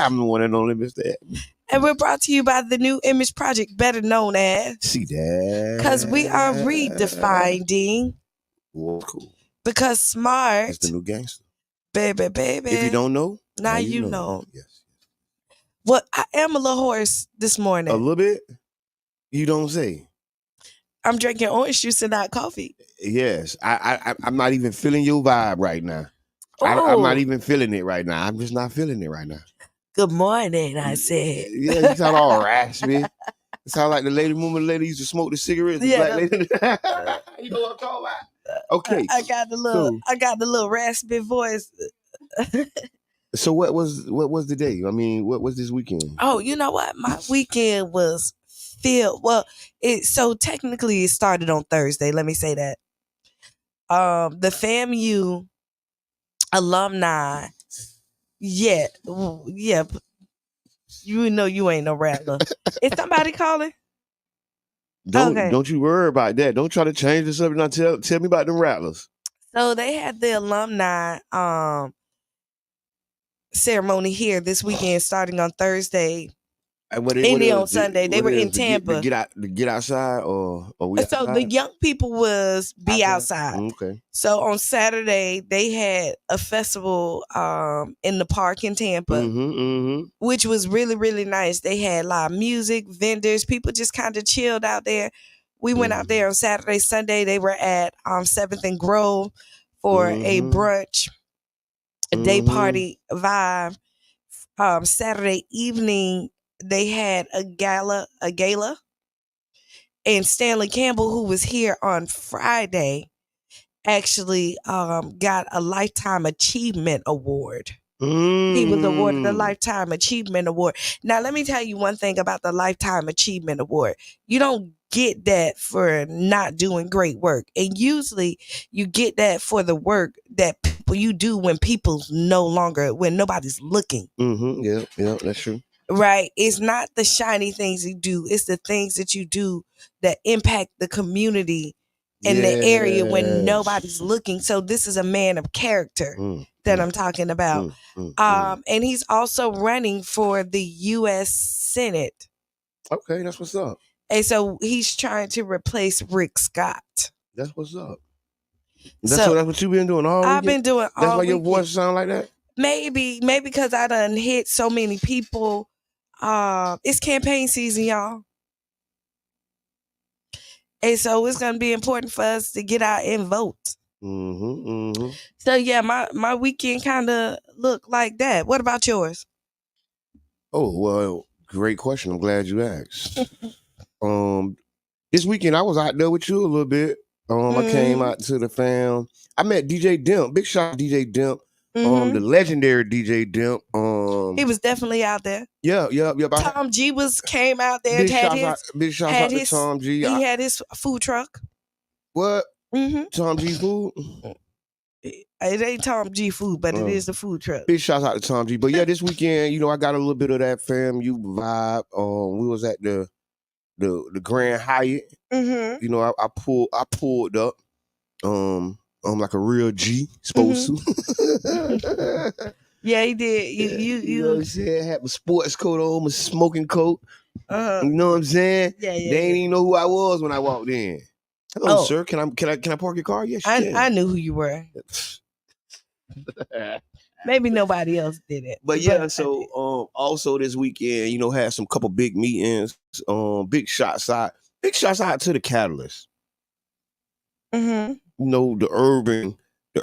I'm the one and only Mr. And we're brought to you by the New Image Project, better known as. See that? Because we are redefining. Well, cool. Because smart. It's the new gangster. Baby. If you don't know, now you know. Yes. Well, I am a little hoarse this morning. A little bit? You don't say. I'm drinking orange juice and not coffee. Yes. I'm not even feeling your vibe right now. I'm not even feeling it right now. I'm just not feeling it right now. Good morning, I said. Yeah, you sound all raspy. It sound like the lady used to smoke the cigarettes. The black lady. You know what I'm talking about? Okay. I got the little raspy voice. So what was the day? I mean, what was this weekend? Oh, you know what? My weekend was filled. Well, so technically it started on Thursday. Let me say that. The FAMU alumni. Yeah. You know you ain't no rattler. Is somebody calling? Don't you worry about that. Don't try to change the subject. Now tell me about them rattlers. So they had the alumni ceremony here this weekend, starting on Thursday. Ending on Sunday. They were in Tampa. To get outside or we so outside? The young people was outside. Okay. So on Saturday they had a festival in the park in Tampa, which was really, really nice. They had live music, vendors, people just kind of chilled out there. We went out there on Saturday, Sunday. They were at 7th and Grove for a brunch, a day party vibe. Saturday evening, they had a gala, and Stanley Campbell, who was here on Friday, actually got a Lifetime Achievement Award. He was awarded a Lifetime Achievement Award. Now, let me tell you one thing about the Lifetime Achievement Award. You don't get that for not doing great work. And usually you get that for the work that you do when when nobody's looking. Yeah, that's true. Right. It's not the shiny things you do. It's the things that you do that impact the community in the area when nobody's looking. So this is a man of character that I'm talking about. And he's also running for the U.S. Senate. Okay, that's what's up. And so he's trying to replace Rick Scott. That's what's up. That's what you've been doing all weekend? I've been doing all That's why your weekend. voice sound like that? Maybe because I done hit so many people. It's campaign season, y'all. And so it's going to be important for us to get out and vote. So yeah, my weekend kind of looked like that. What about yours? Oh, well, great question. I'm glad you asked. This weekend I was out there with you a little bit. I came out to the fam. I met DJ Demp. Big shout out to DJ Demp. The legendary DJ Demp. He was definitely out there. Yeah. Tom G came out there. Big shout out to Tom G. He had his food truck. What? Tom G food? It ain't Tom G food, but it is the food truck. Big shout out to Tom G. But yeah, this weekend, I got a little bit of that FAMU vibe. We was at the Grand Hyatt. I pulled up. Like a real G supposed to. Yeah, he did. You know what I'm saying? I had my sports coat on, my smoking coat. You know what I'm saying? Yeah. They ain't even know who I was when I walked in. Hello, sir. Can I park your car? Yes, you can. I knew who you were. Maybe nobody else did it. But yeah, so also this weekend, had some couple big meetings. Big shots out to the Catalyst. The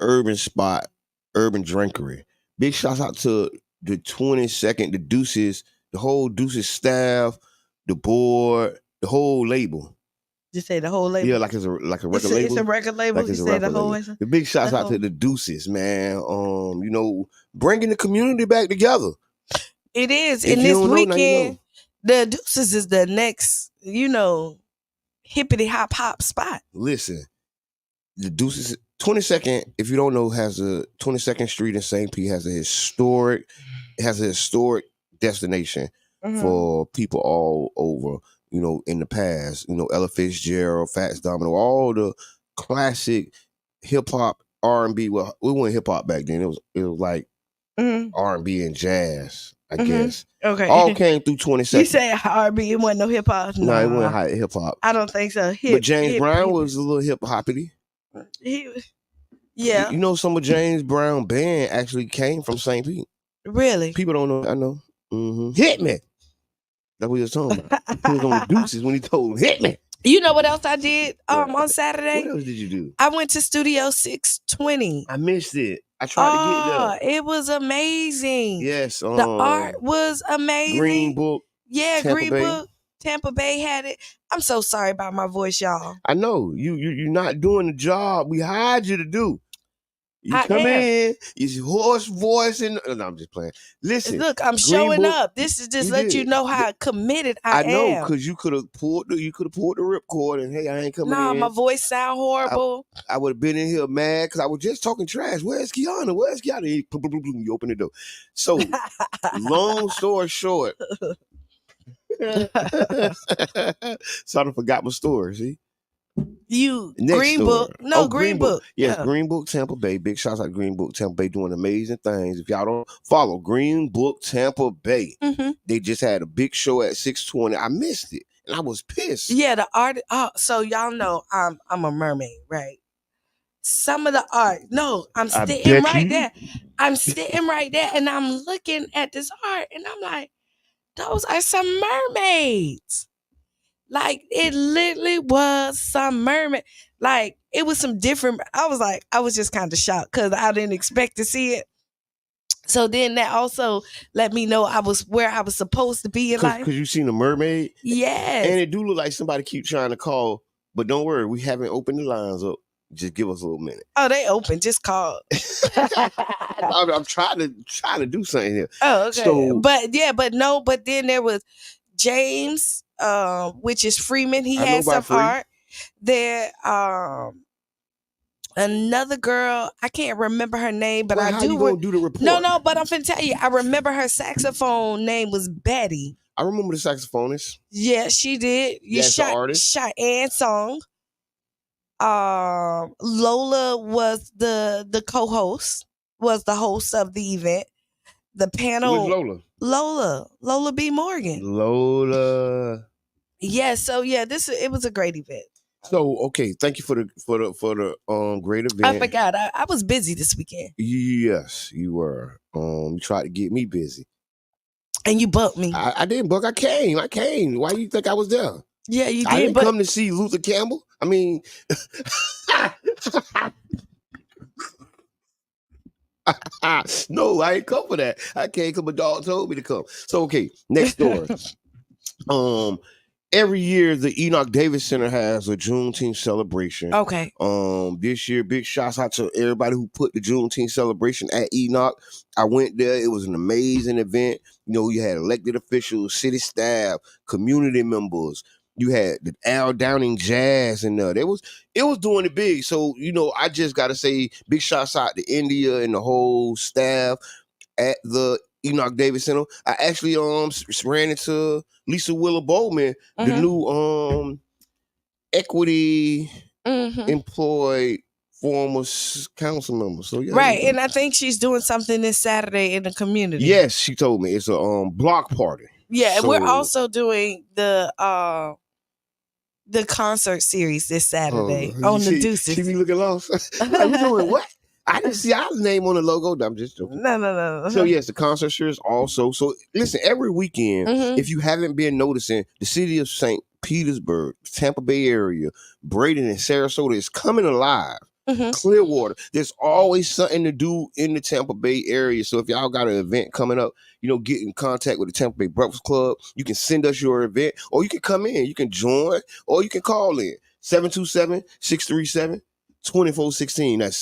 urban spot, Urban Drinkery. Big shouts out to the 22nd, the Deuces, the whole Deuces staff, the board, the whole label. Just say the whole label? Yeah, like it's a record label. It's a record label. You say the whole label. The big shouts out to the Deuces, man. Bringing the community back together. It is. In this weekend, the Deuces is the next, hippity hop spot. Listen. The Deuces, 22nd, if you don't know, has a 22nd Street in St. Pete has a historic destination for people all over, in the past. Ella Fitzgerald, Fats Domino, all the classic hip hop, R&B. Well, we weren't hip hop back then. It was like R&B and jazz. I guess. Okay. All came through 22nd. You say R&B, it wasn't no hip hop? No, it wasn't hip hop. I don't think so. But James Brown was a little hip hoppity. Yeah. You know, some of James Brown band actually came from St. Pete. Really? People don't know. I know. Mm-hmm. Hit me. That's what he was talking about. He was on the deuces when he told him, hit me. You know what else I did on Saturday? What else did you do? I went to Studio 620. I missed it. I tried to get there. It was amazing. Yes. The art was amazing. Green Book. Yeah, Green Book. Tampa Bay had it. I'm so sorry about my voice, y'all. I know. You're not doing the job we hired you to do. You come in, it's hoarse voice, and no, I'm just playing. Listen, look, I'm showing up. This is just let you know how committed I am. I know, because you could have pulled the ripcord, and hey, I ain't coming in. No, my voice sound horrible. I would have been in here mad because I was just talking trash. Where's Kiana? Where's Kiana? You open the door. So, long story short, so I forgot my story. See. Green Book. No, Green Book. Yes, yeah. Green Book Tampa Bay. Big shouts out to Green Book Tampa Bay doing amazing things. If y'all don't follow Green Book Tampa Bay, they just had a big show at 620. I missed it and I was pissed. Yeah, the art. So y'all know I'm a mermaid, right? Some of the art. No, I'm sitting right there. I'm sitting right there and I'm looking at this art and I'm like, those are some mermaids. Like, it literally was some mermaid. Like, it was some different. I was just kind of shocked because I didn't expect to see it. So then that also let me know I was where I was supposed to be in life. Because you seen a mermaid? Yes. And it do look like somebody keep trying to call. But don't worry, we haven't opened the lines up. Just give us a little minute. Oh, they open. Just call. I'm trying to do something here. Oh, okay. So, but then there was James, which is Freeman. He had some art. There, another girl, I can't remember her name, but I do. How you gonna do the report? No, but I'm finna tell you, I remember her saxophone name was Betty. I remember the saxophonist. Yeah, she did. The artist. Cheyenne song. Lola was the co-host, was the host of the event. The panel. Who's Lola? Lola B. Morgan. Lola. Yeah, so yeah, it was a great event. So okay, thank you for the great event. I forgot. I was busy this weekend. Yes, you were. You tried to get me busy. And you bumped me. I didn't book. I came. Why do you think I was there? Yeah, you did. I didn't come to see Luther Campbell. I mean, no, I ain't come for that. I came because my dog told me to come. So okay, next story. Every year the Enoch Davis Center has a Juneteenth celebration. Okay. This year, big shouts out to everybody who put the Juneteenth celebration at Enoch. I went there. It was an amazing event. You know, you had elected officials, city staff, community members. You had the Al Downing Jazz in there. It was doing it big. So, you know, I just got to say big shouts out to India and the whole staff at the Enoch Davis Center. I actually ran into Lisa Willa Bowman, the new equity employed former council member. So yeah, right, and I think she's doing something this Saturday in the community. Yes, she told me it's a block party. Yeah, and we're also doing the concert series this Saturday on the Deuces. She be looking lost. Like, we doing what? I didn't see our name on the logo. I'm just joking. No. So yes, the concert series also. So listen, every weekend, if you haven't been noticing, the city of St. Petersburg, Tampa Bay area, Braden and Sarasota is coming alive. Clearwater. There's always something to do in the Tampa Bay area. So if y'all got an event coming up, you know, get in contact with the Tampa Bay Breakfast Club. You can send us your event, or you can come in. You can join, or you can call in 727-637-2416. That's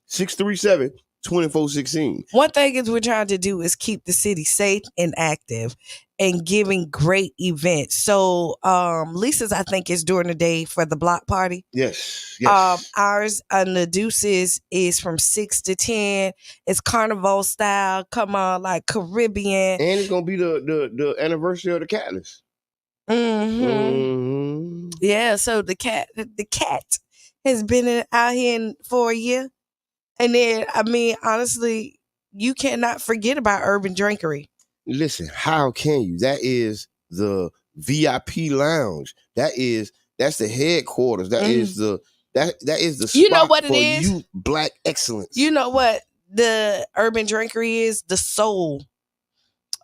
727-637-2416. One thing is we're trying to do is keep the city safe and active and giving great events. So Lisa's, I think, is during the day for the block party. Yes. Ours on the Deuces is from 6 to 10. It's carnival style. Come on, like Caribbean. And it's gonna be the anniversary of the Catalyst. Yeah, so the cat has been out here for a year. And then, I mean, honestly, you cannot forget about Urban Drinkery. Listen, how can you? That is the VIP lounge. That's the headquarters. That is the that is the spot You know what it for is? youth black excellence. You know what the Urban Drinkery is? The soul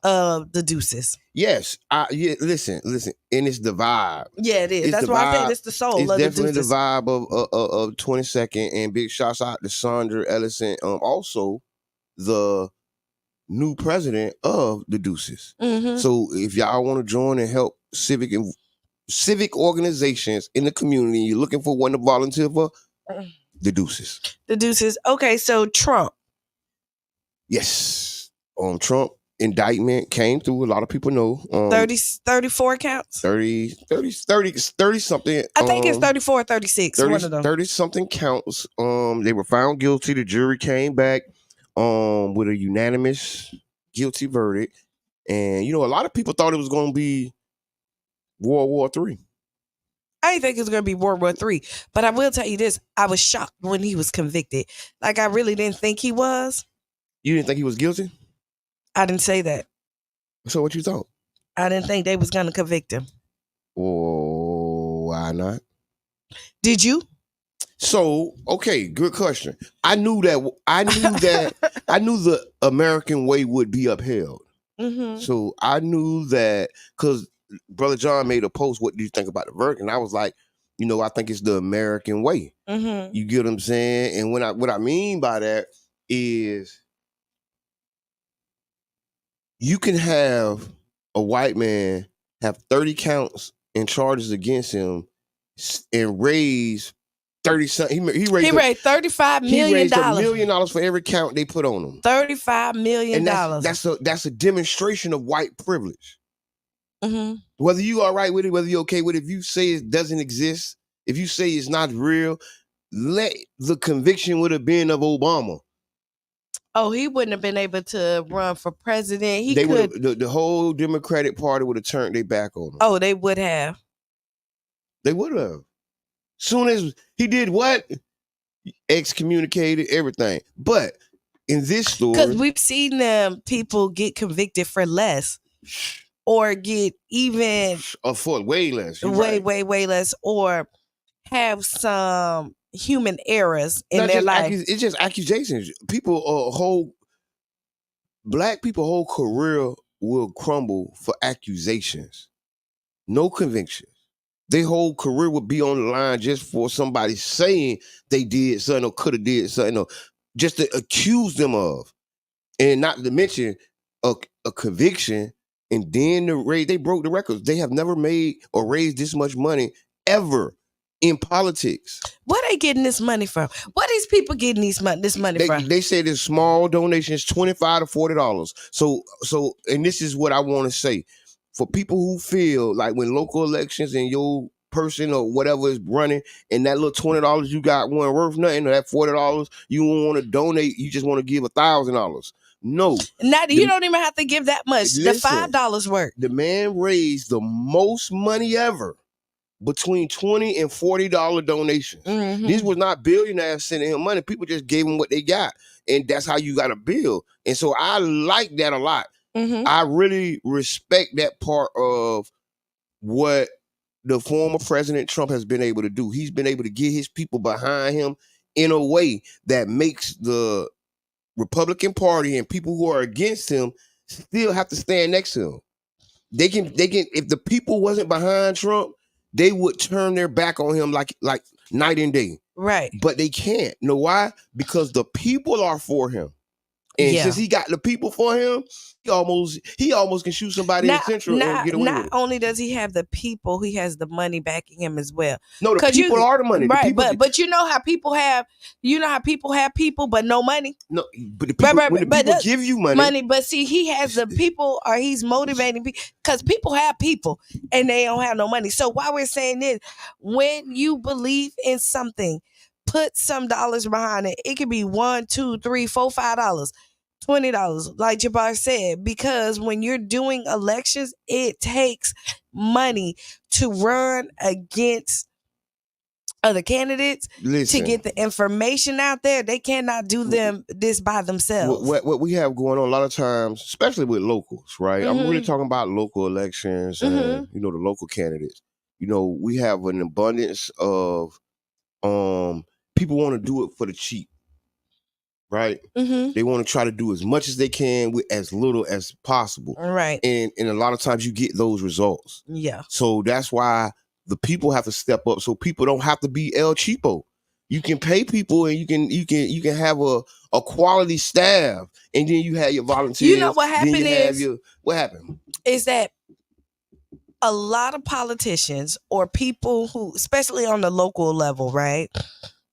of the Deuces. Yes, listen, and it's the vibe. Yeah, it is. It's That's why I said it's the soul it's of the definitely Deuces. the vibe of 22nd, and big shouts out to Sandra Ellison. Also the new president of the Deuces. So if y'all want to join and help civic organizations in the community, you're looking for one to volunteer for, the Deuces. The Deuces. Okay, so Trump. Yes. Trump indictment came through. A lot of people know. 34 counts? 30 something. I think it's 34 or 36. 30, one of them. 30 something counts. They were found guilty. The jury came back with a unanimous guilty verdict. And, a lot of people thought it was going to be World War III. I didn't think it was going to be World War III. But I will tell you this. I was shocked when he was convicted. Like, I really didn't think he was. You didn't think he was guilty? I didn't say that. So what you thought? I didn't think they was going to convict him. Oh, why not? Did you? So, okay, good question. I knew the American way would be upheld. So I knew that because Brother John made a post, what do you think about the verdict? And I was like, I think it's the American way. You get what I'm saying? And what I mean by that is you can have a white man have 30 counts and charges against him and raise 30 something. He raised $35 million. He raised $1 million for every count they put on him. $35 million. And that's a demonstration of white privilege. Whether you are right with it, whether you're okay with it, if you say it doesn't exist, if you say it's not real, let the conviction would have been of Obama. Oh, he wouldn't have been able to run for president. The whole Democratic Party would have turned their back on him. Oh, they would have. They would have. Soon as he did what? Excommunicated everything. But in this story, because we've seen them people get convicted for less, or get even for way less, way less, or have some human errors in their life. It's just accusations. Black people whole career will crumble for accusations. No convictions. Their whole career would be on the line just for somebody saying they did something or could have did something, or just to accuse them of. And not to mention a conviction, and then they broke the records. They have never made or raised this much money ever in politics. What are they getting this money from? What are these people getting this money from? They say there's small donations, $25 to $40. So, and this is what I want to say. For people who feel like when local elections and your person or whatever is running, and that little $20 you got wasn't worth nothing, or that $40 you don't want to donate, you just want to give $1,000. No. You don't even have to give that much. Listen, the $5 work. The man raised the most money ever between $20 and $40 donations. These was not billionaires sending him money. People just gave him what they got. And that's how you got to build. And so I like that a lot. I really respect that part of what the former President Trump has been able to do. He's been able to get his people behind him in a way that makes the Republican Party and people who are against him still have to stand next to him. They can if the people wasn't behind Trump, they would turn their back on him like night and day. Right. But they can't. Know why? Because the people are for him. And since he got the people for him, he almost can shoot somebody in Central and get away with it. Not only does he have the people, he has the money backing him as well. No, the people are the money. Right, but you know how people have people but no money? No, but the people, when the people give you money. But see, he has the people, or he's motivating people, because people have people and they don't have no money. So why we're saying this, when you believe in something, put some dollars behind it. It could be $1, $2, $3, $4, $5. $20, like Jabbar said, because when you're doing elections, it takes money to run against other candidates to get the information out there. They cannot do this by themselves. What we have going on a lot of times, especially with locals, right? I'm really talking about local elections and, the local candidates. We have an abundance of people want to do it for the cheap, right? They want to try to do as much as they can with as little as possible. Right. And a lot of times you get those results. Yeah. So that's why the people have to step up so people don't have to be El Cheapo. You can pay people and you can have a quality staff, and then you have your volunteers. You know what happened what happened? Is that a lot of politicians or people who, especially on the local level, right?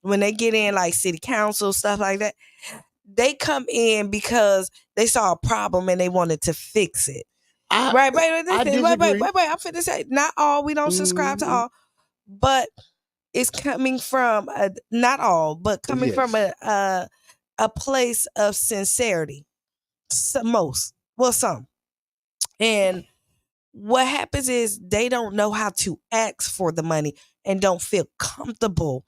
When they get in like city council, stuff like that, they come in because they saw a problem and they wanted to fix it. Right. I'm finna say, not all, we don't subscribe to all, but it's coming from not all, but coming from a place of sincerity. Some. And what happens is they don't know how to ask for the money and don't feel comfortable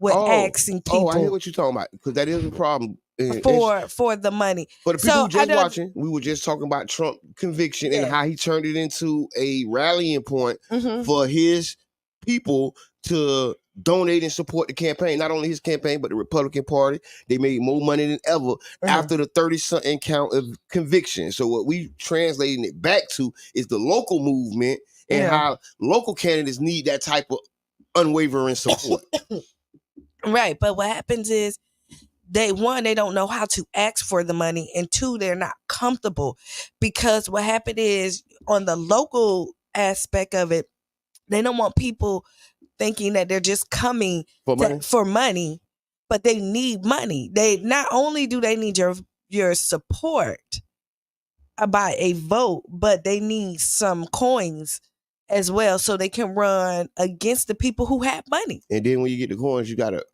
with asking people. I hear what you're talking about, because that is a problem. For the money. For the people who just watching, we were just talking about Trump conviction and how he turned it into a rallying point for his people to donate and support the campaign. Not only his campaign, but the Republican Party. They made more money than ever after the 30-something count of conviction. So what we translating it back to is the local movement and how local candidates need that type of unwavering support. Right. But what happens is, they don't know how to ask for the money, and two, they're not comfortable, because what happened is, on the local aspect of it, they don't want people thinking that they're just coming for money, but they need money. They not only do they need your support about a vote, but they need some coins as well, so they can run against the people who have money. And then when you get the coins, you gotta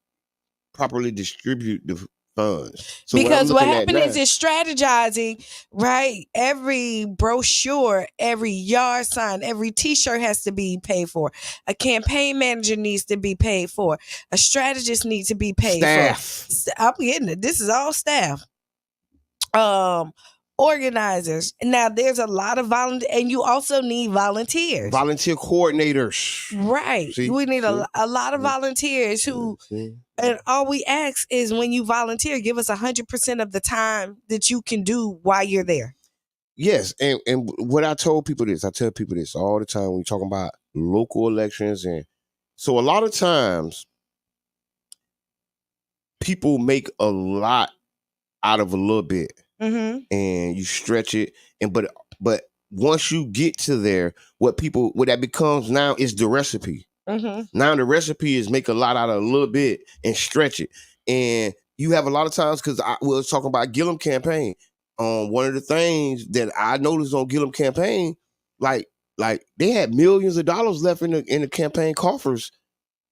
properly distribute the funds. So because what happened is it's strategizing, right? Every brochure, every yard sign, every t-shirt has to be paid for. A campaign manager needs to be paid for. A strategist needs to be paid for. I'm getting it. This is all staff. Organizers. Now there's a lot of volunteers, and you also need volunteers. Volunteer coordinators. Right. We need a lot of volunteers who, and all we ask is, when you volunteer, give us 100% of the time that you can do while you're there. Yes. And what I tell people this all the time when we're talking about local elections. And so a lot of times people make a lot out of a little bit. And you stretch it, but once you get to there, what that becomes now is the recipe. Now the recipe is make a lot out of a little bit and stretch it. And you have a lot of times, because I was talking about Gillum campaign. One of the things that I noticed on Gillum campaign, like they had millions of dollars left in the campaign coffers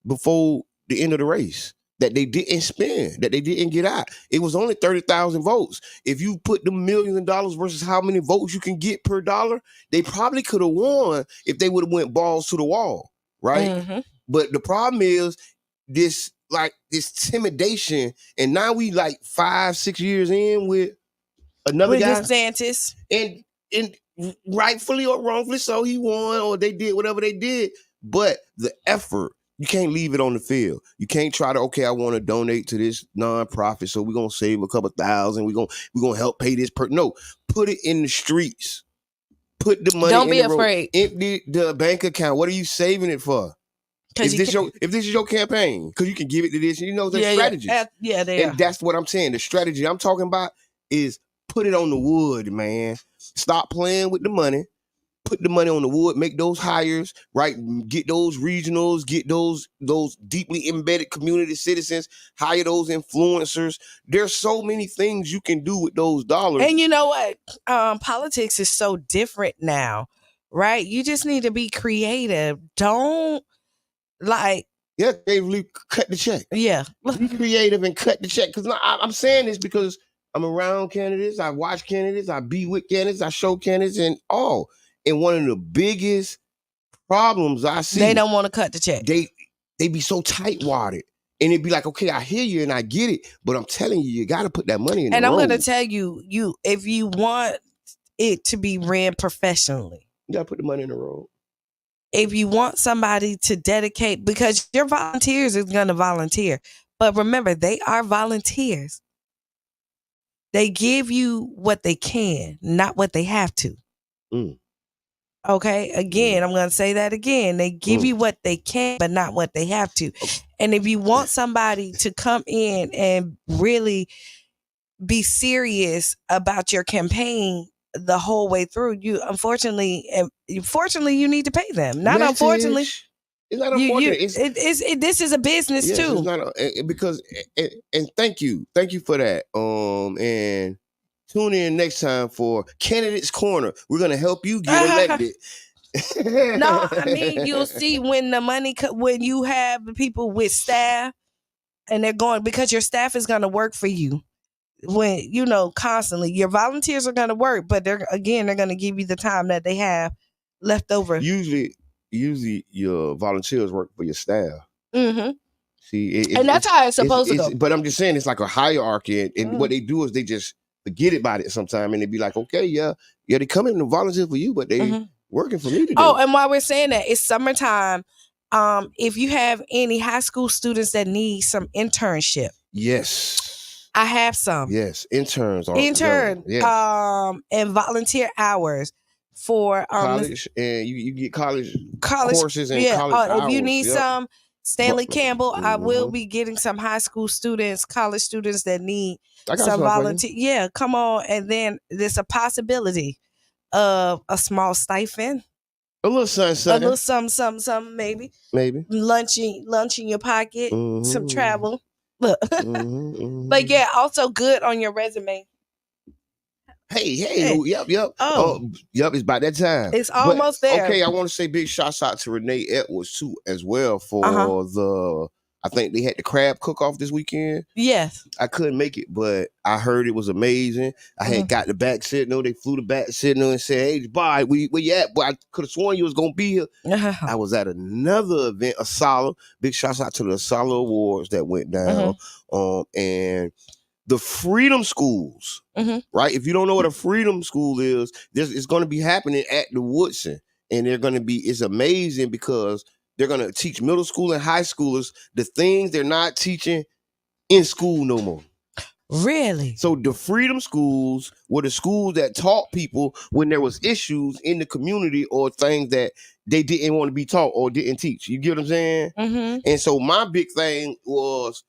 before the end of the race, that they didn't spend, that they didn't get out. It was only 30,000 votes. If you put the millions of dollars versus how many votes you can get per dollar, they probably could have won if they would have went balls to the wall, right? But the problem is this intimidation, and now we 5-6 years in with another guy, DeSantis, and rightfully or wrongfully so, he won, or they did whatever they did. But the effort, you can't leave it on the field. You can't try to, I want to donate to this nonprofit, so we're going to save a couple $1,000. We're going to help pay this person. No, put it in the streets. Put the money Don't be afraid. Empty the bank account. What are you saving it for? If this is your campaign, because you can give it to this, there's strategies. And that's what I'm saying. The strategy I'm talking about is put it on the wood, man. Stop playing with the money. Put the money on the wood, make those hires, right? Get those regionals, get those deeply embedded community citizens, hire those influencers. There's so many things you can do with those dollars. And you know what? Politics is so different now, right? You just need to be creative. Don't creatively cut the check. Yeah. Be creative and cut the check. Because I'm saying this because I'm around candidates, I watch candidates, I be with candidates, I show candidates, and all. And one of the biggest problems I see, they don't want to cut the check. they be so tight-wadded. And it'd be like, okay, I hear you and I get it, but I'm telling you, you got to put that money in the road. And I'm going to tell you, if you want it to be ran professionally, you got to put the money in the road. If you want somebody to dedicate, because your volunteers is going to volunteer. But remember, they are volunteers. They give you what they can, not what they have to. Okay? Again, I'm going to say that again. They give you what they can, but not what they have to. And if you want somebody to come in and really be serious about your campaign the whole way through, unfortunately, you need to pay them. Not unfortunately. It's not unfortunate. This is a business too. It's not because and thank you for that. And tune in next time for Candidates Corner. We're gonna help you get elected. No, I mean, you'll see when the money when you have people with staff and they're going, because your staff is gonna work for you. When constantly, your volunteers are gonna work, but they're gonna give you the time that they have left over. Usually your volunteers work for your staff. Mm-hmm. See, and that's how it's supposed to go. But I'm just saying, it's like a hierarchy, and what they do is they just forget about it sometimes, and they be like, okay, yeah, they come in to volunteer for you, but they working for me today. Oh, and while we're saying that, it's summertime. If you have any high school students that need some internship, yes. I have some. Yes, interns. Yes. And volunteer hours for college, and you get college courses and college hours. If you need some, Stanley Campbell, I will be getting some high school students, college students that need some volunteer. Yeah, come on, and then there's a possibility of a small stipend. A little something. A little something, maybe. Lunch in your pocket, some travel. Look. But yeah, also good on your resume. Hey. Yep. It's about that time. It's almost there. Okay, I want to say big shouts out to Renee Edwards too as well for I think they had the crab cook-off this weekend. Yes. I couldn't make it, but I heard it was amazing. I had got the back signal. They flew the back signal and said, hey, bye, where you at? Boy, I could have sworn you was going to be here. I was at another event, Asala. Big shouts out to the Asala Awards that went down. And the Freedom Schools, right? If you don't know what a Freedom School is, it's going to be happening at the Woodson. And it's amazing because they're going to teach middle school and high schoolers the things they're not teaching in school no more. Really? So the Freedom Schools were the schools that taught people when there was issues in the community or things that they didn't want to be taught or didn't teach. You get what I'm saying? And so my big thing was,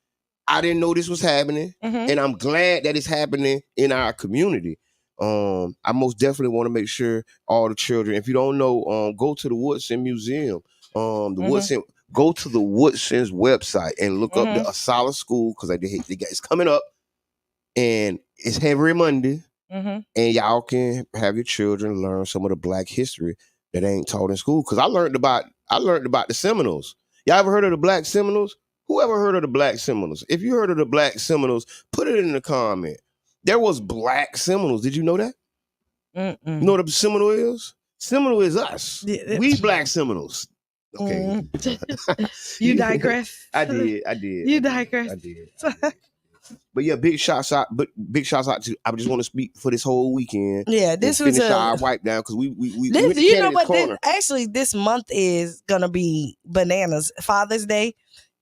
I didn't know this was happening, and I'm glad that it's happening in our community. I most definitely want to make sure all the children, if you don't know, go to the Woodson Museum. Woodson, go to the Woodson's website and look up the Asala School, because it's coming up, and it's every Monday, and y'all can have your children learn some of the Black history that ain't taught in school. Because I learned about the Seminoles. Y'all ever heard of the Black Seminoles? Who ever heard of the Black Seminoles? If you heard of the Black Seminoles, put it in the comment. There was Black Seminoles. Did you know that? You know what a Seminole is? Seminole is us. We Black Seminoles. Okay. You digress. I did. You digress. I did. But yeah, big shouts out to, I just want to speak for this whole weekend. Yeah, this was our wipe down, because we this, you know what, this month is gonna be bananas. Father's Day,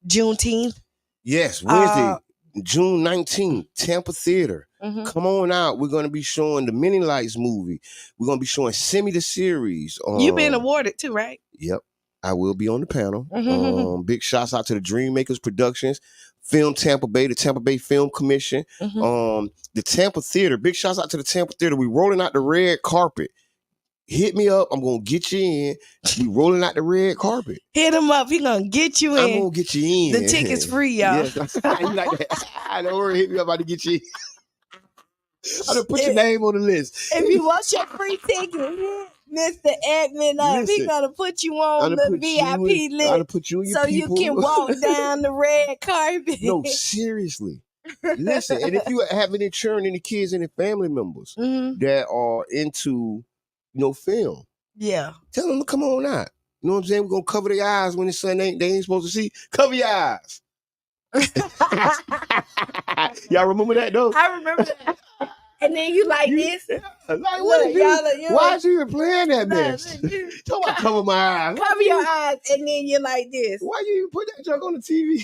Juneteenth. Yes, Wednesday, June 19th, Tampa Theater. Come on out. We're going to be showing the Many Lights movie. We're going to be showing Semi the series. You've been awarded too, right? Yep. I will be on the panel. Big shouts out to the Dream Makers Productions, Film Tampa Bay, the Tampa Bay Film Commission, the Tampa Theater. Big shouts out to the Tampa Theater. We rolling out the red carpet. Hit me up. I'm going to get you in. We rolling out the red carpet. Hit him up. He going to get you in. I'm going to get you in. The ticket's free, y'all. Yes. Don't worry. Hit me up. I'm about to get you in. I'm going to put your name on the list. If you want your free ticket, Mr. Edmund, he going to put you on the VIP list. I'm going to put you in your so people. You can walk down the red carpet. No, seriously. Listen, and if you have any children, any kids, any family members that are into film, tell them to come on out. You know what I'm saying? We're gonna cover their eyes when the sun they ain't supposed to see. Cover your eyes. Y'all remember that though? I remember that. And then you like this. Like, what is you? Why is you even playing that mess? Talk about cover my eyes. Cover your eyes, and then you're like this. Why you even put that junk on the TV?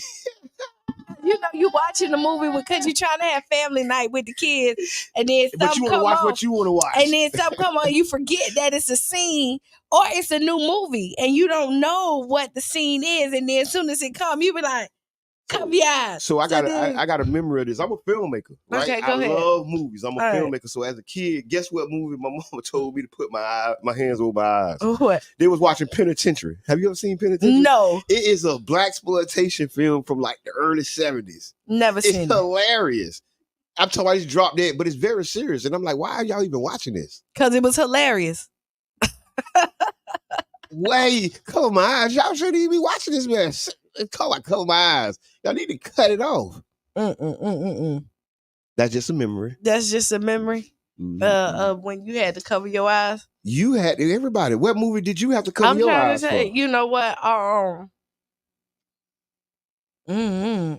You know, you watching the movie because you're trying to have family night with the kids, and then but you want to watch what you want to watch, and then something come on, you forget that it's a scene or it's a new movie, and you don't know what the scene is, and then as soon as it come, you be like, cover your eyes. So I got a memory of this. I'm a filmmaker, right? Okay, go ahead. I love movies. I'm a filmmaker. So as a kid, guess what movie my mama told me to put my hands over my eyes? What? They was watching Penitentiary. Have you ever seen Penitentiary? No. It is a blaxploitation film from like the early 70s. Never seen it. It's hilarious. I'm talking about it's drop dead, but it's very serious. And I'm like, why are y'all even watching this? Because it was hilarious. Wait, cover my eyes. Y'all shouldn't even be watching this mess. Cover my eyes. Y'all need to cut it off. That's just a memory. That's just a memory of when you had to cover your eyes. You had to, everybody. What movie did you have to cover your eyes for? I'm trying to say, you know what?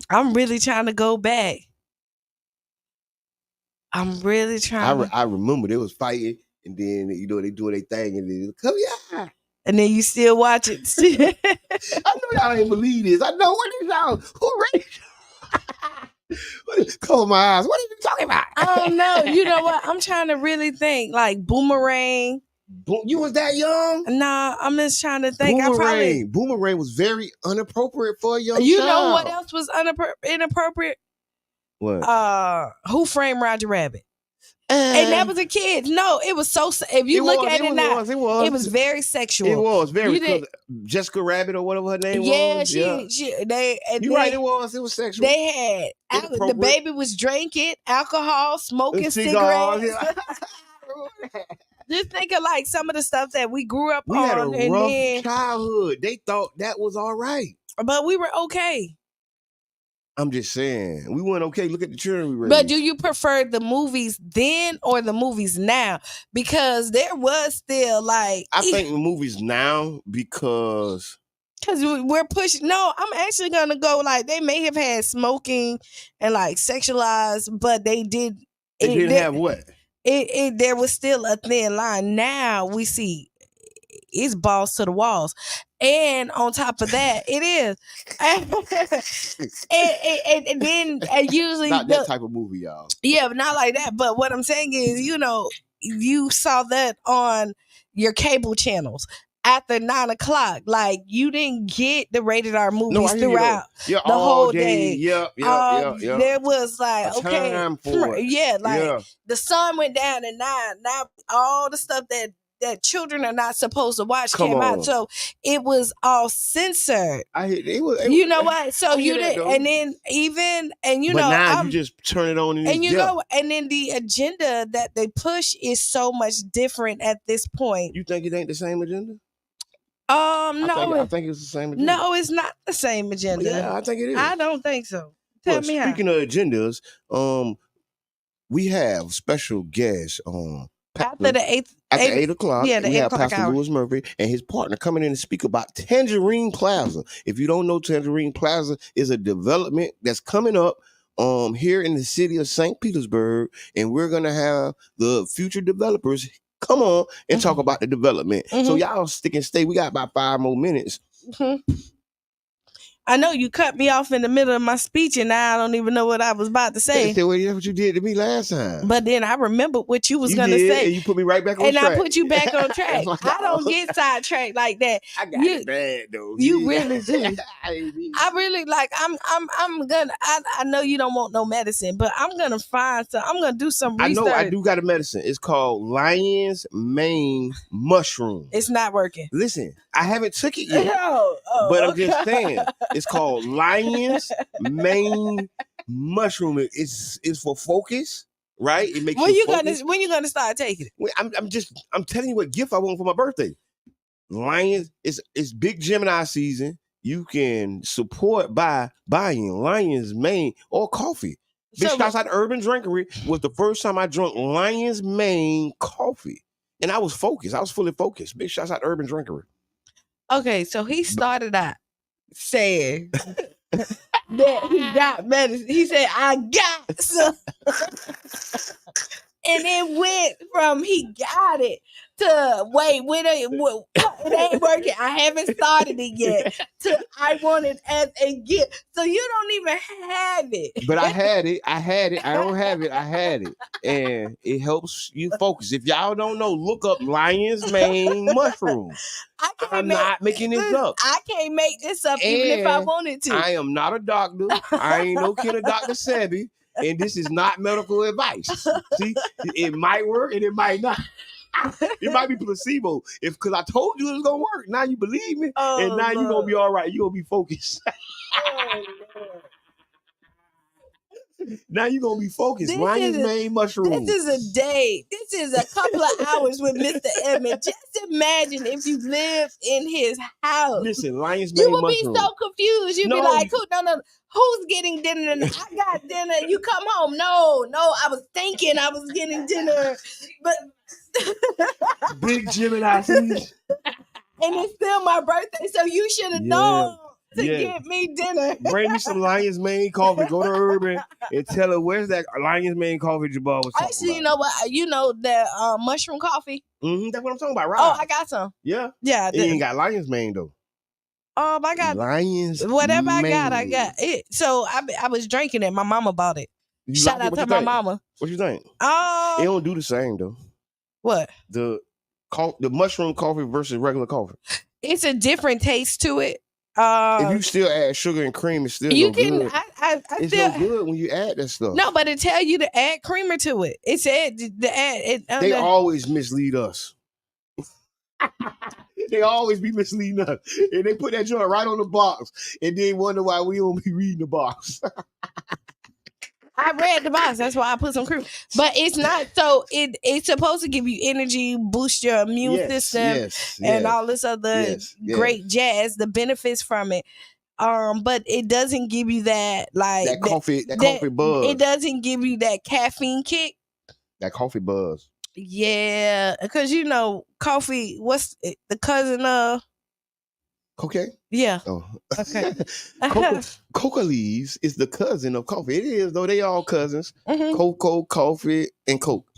I'm really trying to go back. I'm really trying. I remember they was fighting, and then they doing their thing, and then cover your eye. And then you still watch it. I know y'all ain't believe this. I know what is y'all. Who raised? Cover my eyes. What are you talking about? I don't know. You know what? I'm trying to really think. Like Boomerang. You was that young? Nah, I'm just trying to think. Boomerang was very inappropriate for a young child. You know what else was inappropriate? What? Who Framed Roger Rabbit? And that was a kid. No, it was so. If you look at it now, it was very sexual. It was very. Jessica Rabbit or whatever her name was. You're right. It was sexual. They had the baby was drinking alcohol, smoking cigarettes. Just think of like some of the stuff that we grew up on. We had a rough childhood. They thought that was all right, but we were okay. I'm just saying, we weren't okay. Look at the children we raised. But do you prefer the movies then or the movies now? Because there was still like... I think the movies now because we're pushing... No, I'm actually going to go like, they may have had smoking and like sexualized, but they did... They didn't have what? There was still a thin line. Now we see it's balls to the walls. And on top of that, it is. and then usually... Not that type of movie, y'all. Yeah, but not like that. But what I'm saying is, you saw that on your cable channels after 9 o'clock. Like, you didn't get the rated R movies throughout the whole day. Yeah. There was like, time for it. Yeah, like the sun went down at 9. Now all the stuff that children are not supposed to watch came out. So it was all censored. You know what? So you did, and then but now you just turn it on and and then the agenda that they push is so much different at this point. You think it ain't the same agenda? No. I think it's the same agenda. No, it's not the same agenda. Yeah, I think it is. I don't think so. Tell me how. Speaking of agendas, we have special guests after the 8 o'clock, we have Pastor hour. Lewis Murphy and his partner coming in to speak about Tangerine Plaza. If you don't know, Tangerine Plaza is a development that's coming up here in the city of St. Petersburg, and we're going to have the future developers come on and talk about the development. So y'all stick and stay. We got about 5 more minutes. I know you cut me off in the middle of my speech, and now I don't even know what I was about to say. That's what you did to me last time. But then I remembered what you was going to say. And you put me right back on track. And I put you back on track. I don't get sidetracked like that. I got it bad, though. You really do. I really, like, I'm going to, I know you don't want no medicine, but I'm going to find some, I'm going to do some research. I know I do got a medicine. It's called Lion's Mane Mushroom. It's not working. Listen, I haven't took it yet. But I'm just saying. It's called Lion's Mane Mushroom. It's for focus, right? It makes when you gonna start taking it? I'm telling you what gift I want for my birthday. Lions, it's big Gemini season. You can support by buying Lion's Mane or coffee. Big shouts out Urban Drinkery was the first time I drank Lion's Mane coffee. And I was focused. I was fully focused. Big shouts out Urban Drinkery. Okay, so he started out saying that he got medicine. He said, I got some. And it went from he got it to wait, it ain't working. I haven't started it yet. To I want it as a gift. So you don't even have it. But I had it. I don't have it. I had it. And it helps you focus. If y'all don't know, look up lion's mane mushroom. I'm not making this up. I can't make this up even if I wanted to. I am not a doctor. I ain't no kid of Dr. Sebi. And this is not medical advice. See, it might work and it might not. It might be placebo. Because I told you it was gonna work. Now you believe me, and now you're gonna be all right. You're gonna be focused. Now you're gonna be focused. Lion's mane mushrooms. This is a day. This is a couple of hours with Mr. Edmond. Just imagine if you lived in his house. Listen, lion's mane mushrooms. You would be so confused. You'd be like, who's getting dinner? I got dinner. You come home. No, I was thinking I was getting dinner. But Big Gemini. And it's still my birthday, so you should have known to get me dinner. Bring me some lion's mane coffee. Go to Urban and tell her, where's that lion's mane coffee Jabbar was talking Actually, about. you know what? You know that mushroom coffee? That's what I'm talking about, right? Oh, I got some. Yeah? Yeah, I did. You ain't got lion's mane, though. I got lion's whatever mane. I got it. So I was drinking it. My mama bought it. Shout out to my mama. What you think? It don't do the same, though. What? The mushroom coffee versus regular coffee. It's a different taste to it. If you still add sugar and cream, it's still good. It's no good when you add that stuff. No, but it tell you to add creamer to it. It said to add it. They always mislead us. They always be misleading us. And they put that joint right on the box and then wonder why we don't be reading the box. I read the box. That's why I put some cream. But it's not. So it's supposed to give you energy, boost your immune system, and all this other great jazz. The benefits from it. But it doesn't give you that coffee buzz. It doesn't give you that caffeine kick. That coffee buzz. Yeah, because coffee. What's the cousin of? Cocaine? Yeah. Oh. Okay. Coca leaves is the cousin of coffee. It is, though. They all cousins. Mm-hmm. Cocoa, coffee, and coke.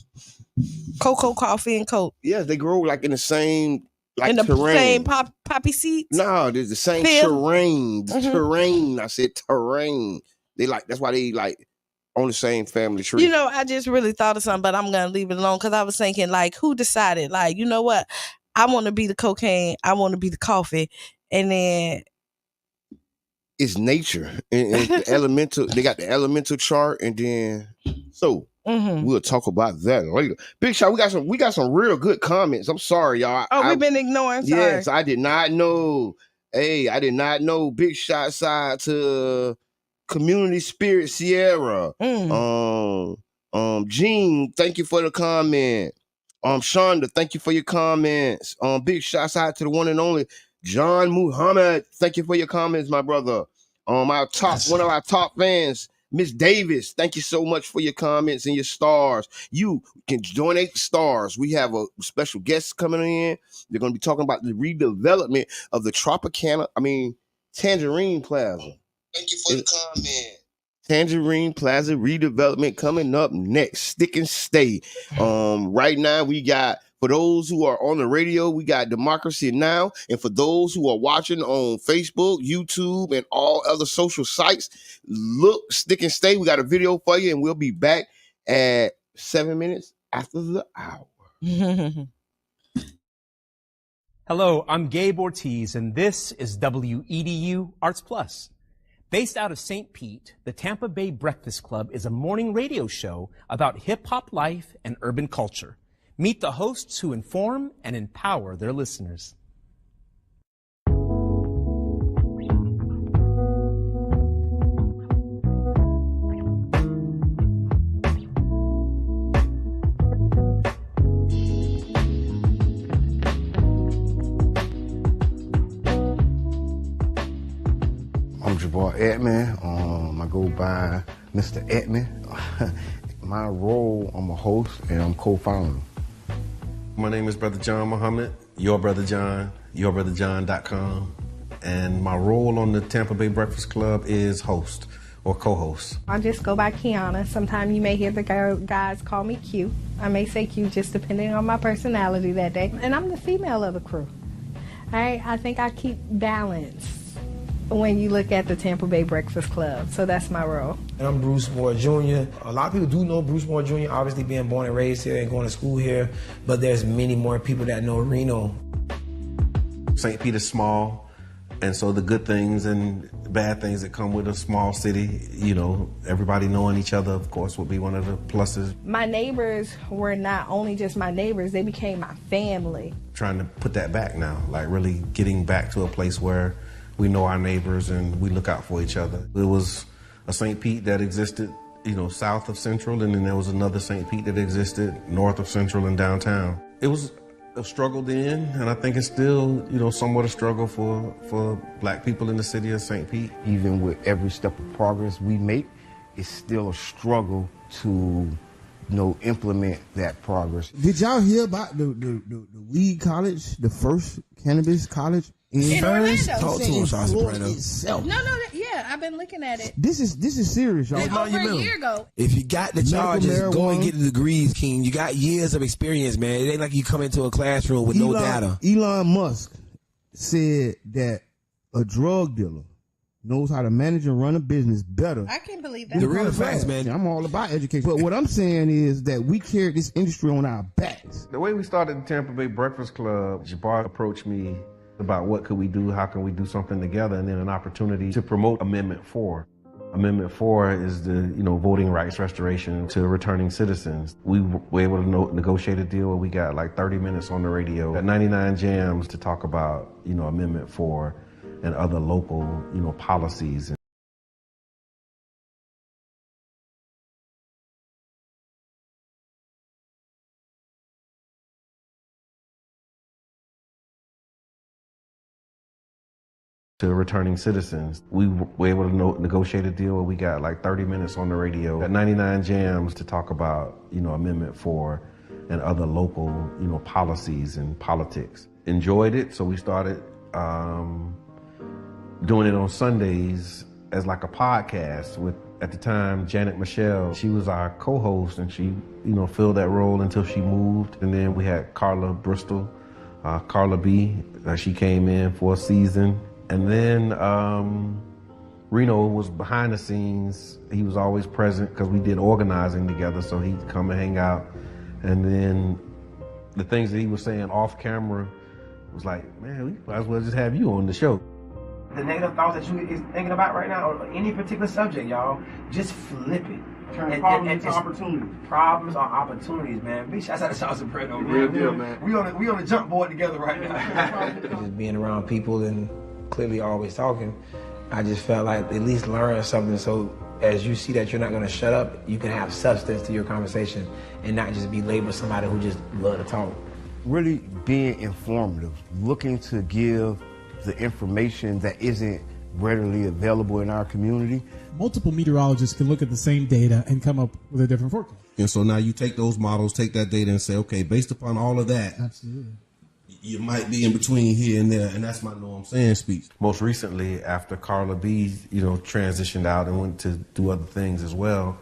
Cocoa, coffee, and coke. Yes, they grow in the same in the terrain. Same poppy seeds? No, there's the same terrain. The terrain. I said terrain. That's why they on the same family tree. I just really thought of something, but I'm gonna leave it alone because I was thinking, who decided? You know what? I want to be the cocaine. I want to be the coffee. And then it's nature and the elemental. They got the elemental chart, and then we'll talk about that later. Big Shot, we got some real good comments. I'm sorry, y'all. We've been ignoring. Sorry. Yes, I did not know. Hey, I did not know. Big Shot side to Community Spirit Sierra. Gene, thank you for the comment. Shonda, thank you for your comments. Big shots out to the one and only John Muhammad. Thank you for your comments, my brother. One of our top fans, Miss Davis. Thank you so much for your comments and your stars. You can donate stars. We have a special guest coming in. They're going to be talking about the redevelopment of the Tangerine Plaza. Thank you for the comment. Tangerine Plaza redevelopment coming up next. Stick and stay. Right now we got, for those who are on the radio, we got Democracy Now! And for those who are watching on Facebook, YouTube, and all other social sites, look, stick and stay. We got a video for you, and we'll be back at 7 minutes after the hour. Hello, I'm Gabe Ortiz, and this is WEDU Arts Plus. Based out of St. Pete, the Tampa Bay Breakfast Club is a morning radio show about hip-hop life and urban culture. Meet the hosts who inform and empower their listeners. I'm Jabbar Edmond. I go by Mr. Edmond. My role, I'm a host and I'm co-founder. My name is Brother John Muhammad, your Brother John, yourbrotherjohn.com. And my role on the Tampa Bay Breakfast Club is host or co-host. I just go by Kiana. Sometimes you may hear the guys call me Q. I may say Q just depending on my personality that day. And I'm the female of the crew. All right, I think I keep balance when you look at the Tampa Bay Breakfast Club. So that's my role. And I'm Bruce Moore Jr. A lot of people do know Bruce Moore Jr., obviously being born and raised here and going to school here, but there's many more people that know Reno. St. Pete is small, and so the good things and bad things that come with a small city, you know, everybody knowing each other, of course, would be one of the pluses. My neighbors were not only just my neighbors, they became my family. Trying to put that back now, like really getting back to a place where we know our neighbors and we look out for each other. It was a St. Pete that existed, you know, south of Central, and then there was another St. Pete that existed north of Central and downtown. It was a struggle then, and I think it's still, you know, somewhat a struggle for black people in the city of St. Pete. Even with every step of progress we make, it's still a struggle to, you know, implement that progress. Did y'all hear about the weed college, the first cannabis college in Orlando? Talk to him, Soprano. No, yeah, I've been looking at it. This is serious, y'all. Over a year ago. If you got the charges, go and get the degrees, King. You got years of experience, man. It ain't like you come into a classroom with no data. Elon Musk said that a drug dealer knows how to manage and run a business better. I can't believe that. The real facts, man. I'm all about education. But what I'm saying is that we carry this industry on our backs. The way we started the Tampa Bay Breakfast Club, Jabbar approached me about what could we do, how can we do something together, and then an opportunity to promote Amendment 4. Amendment 4 is the, you know, voting rights restoration to returning citizens. We were able to negotiate a deal where we got like 30 minutes on the radio at 99 Jams to talk about, you know, Amendment 4 and other local, you know, policies. To returning citizens. We were able to negotiate a deal where we got like 30 minutes on the radio at 99 Jams to talk about, you know, Amendment 4 and other local, you know, policies and politics. Enjoyed it, so we started doing it on Sundays as like a podcast with, at the time, Janet Michelle. She was our co-host, and she, you know, filled that role until she moved. And then we had Carla Bristol, Carla B. She came in for a season. And then Reno was behind the scenes. He was always present because we did organizing together, so he'd come and hang out. And then the things that he was saying off camera was like, man, we might as well just have you on the show. The negative thoughts that you is thinking about right now, or any particular subject, y'all, just flip it. Turn problems into opportunities. Problems are opportunities, man. Big shots out to Sean Soprano, man. Real deal, man. We on the jump board together right now. Just being around people and clearly always talking, I just felt like at least learn something, so as you see that you're not going to shut up, you can have substance to your conversation and not just be labeled somebody who just love to talk. Really being informative, looking to give the information that isn't readily available in our community. Multiple meteorologists can look at the same data and come up with a different forecast. And so now you take those models, take that data and say, okay, based upon all of that, absolutely, you might be in between here and there, and that's my know what I'm saying speech. Most recently, after Carla B, you know, transitioned out and went to do other things as well,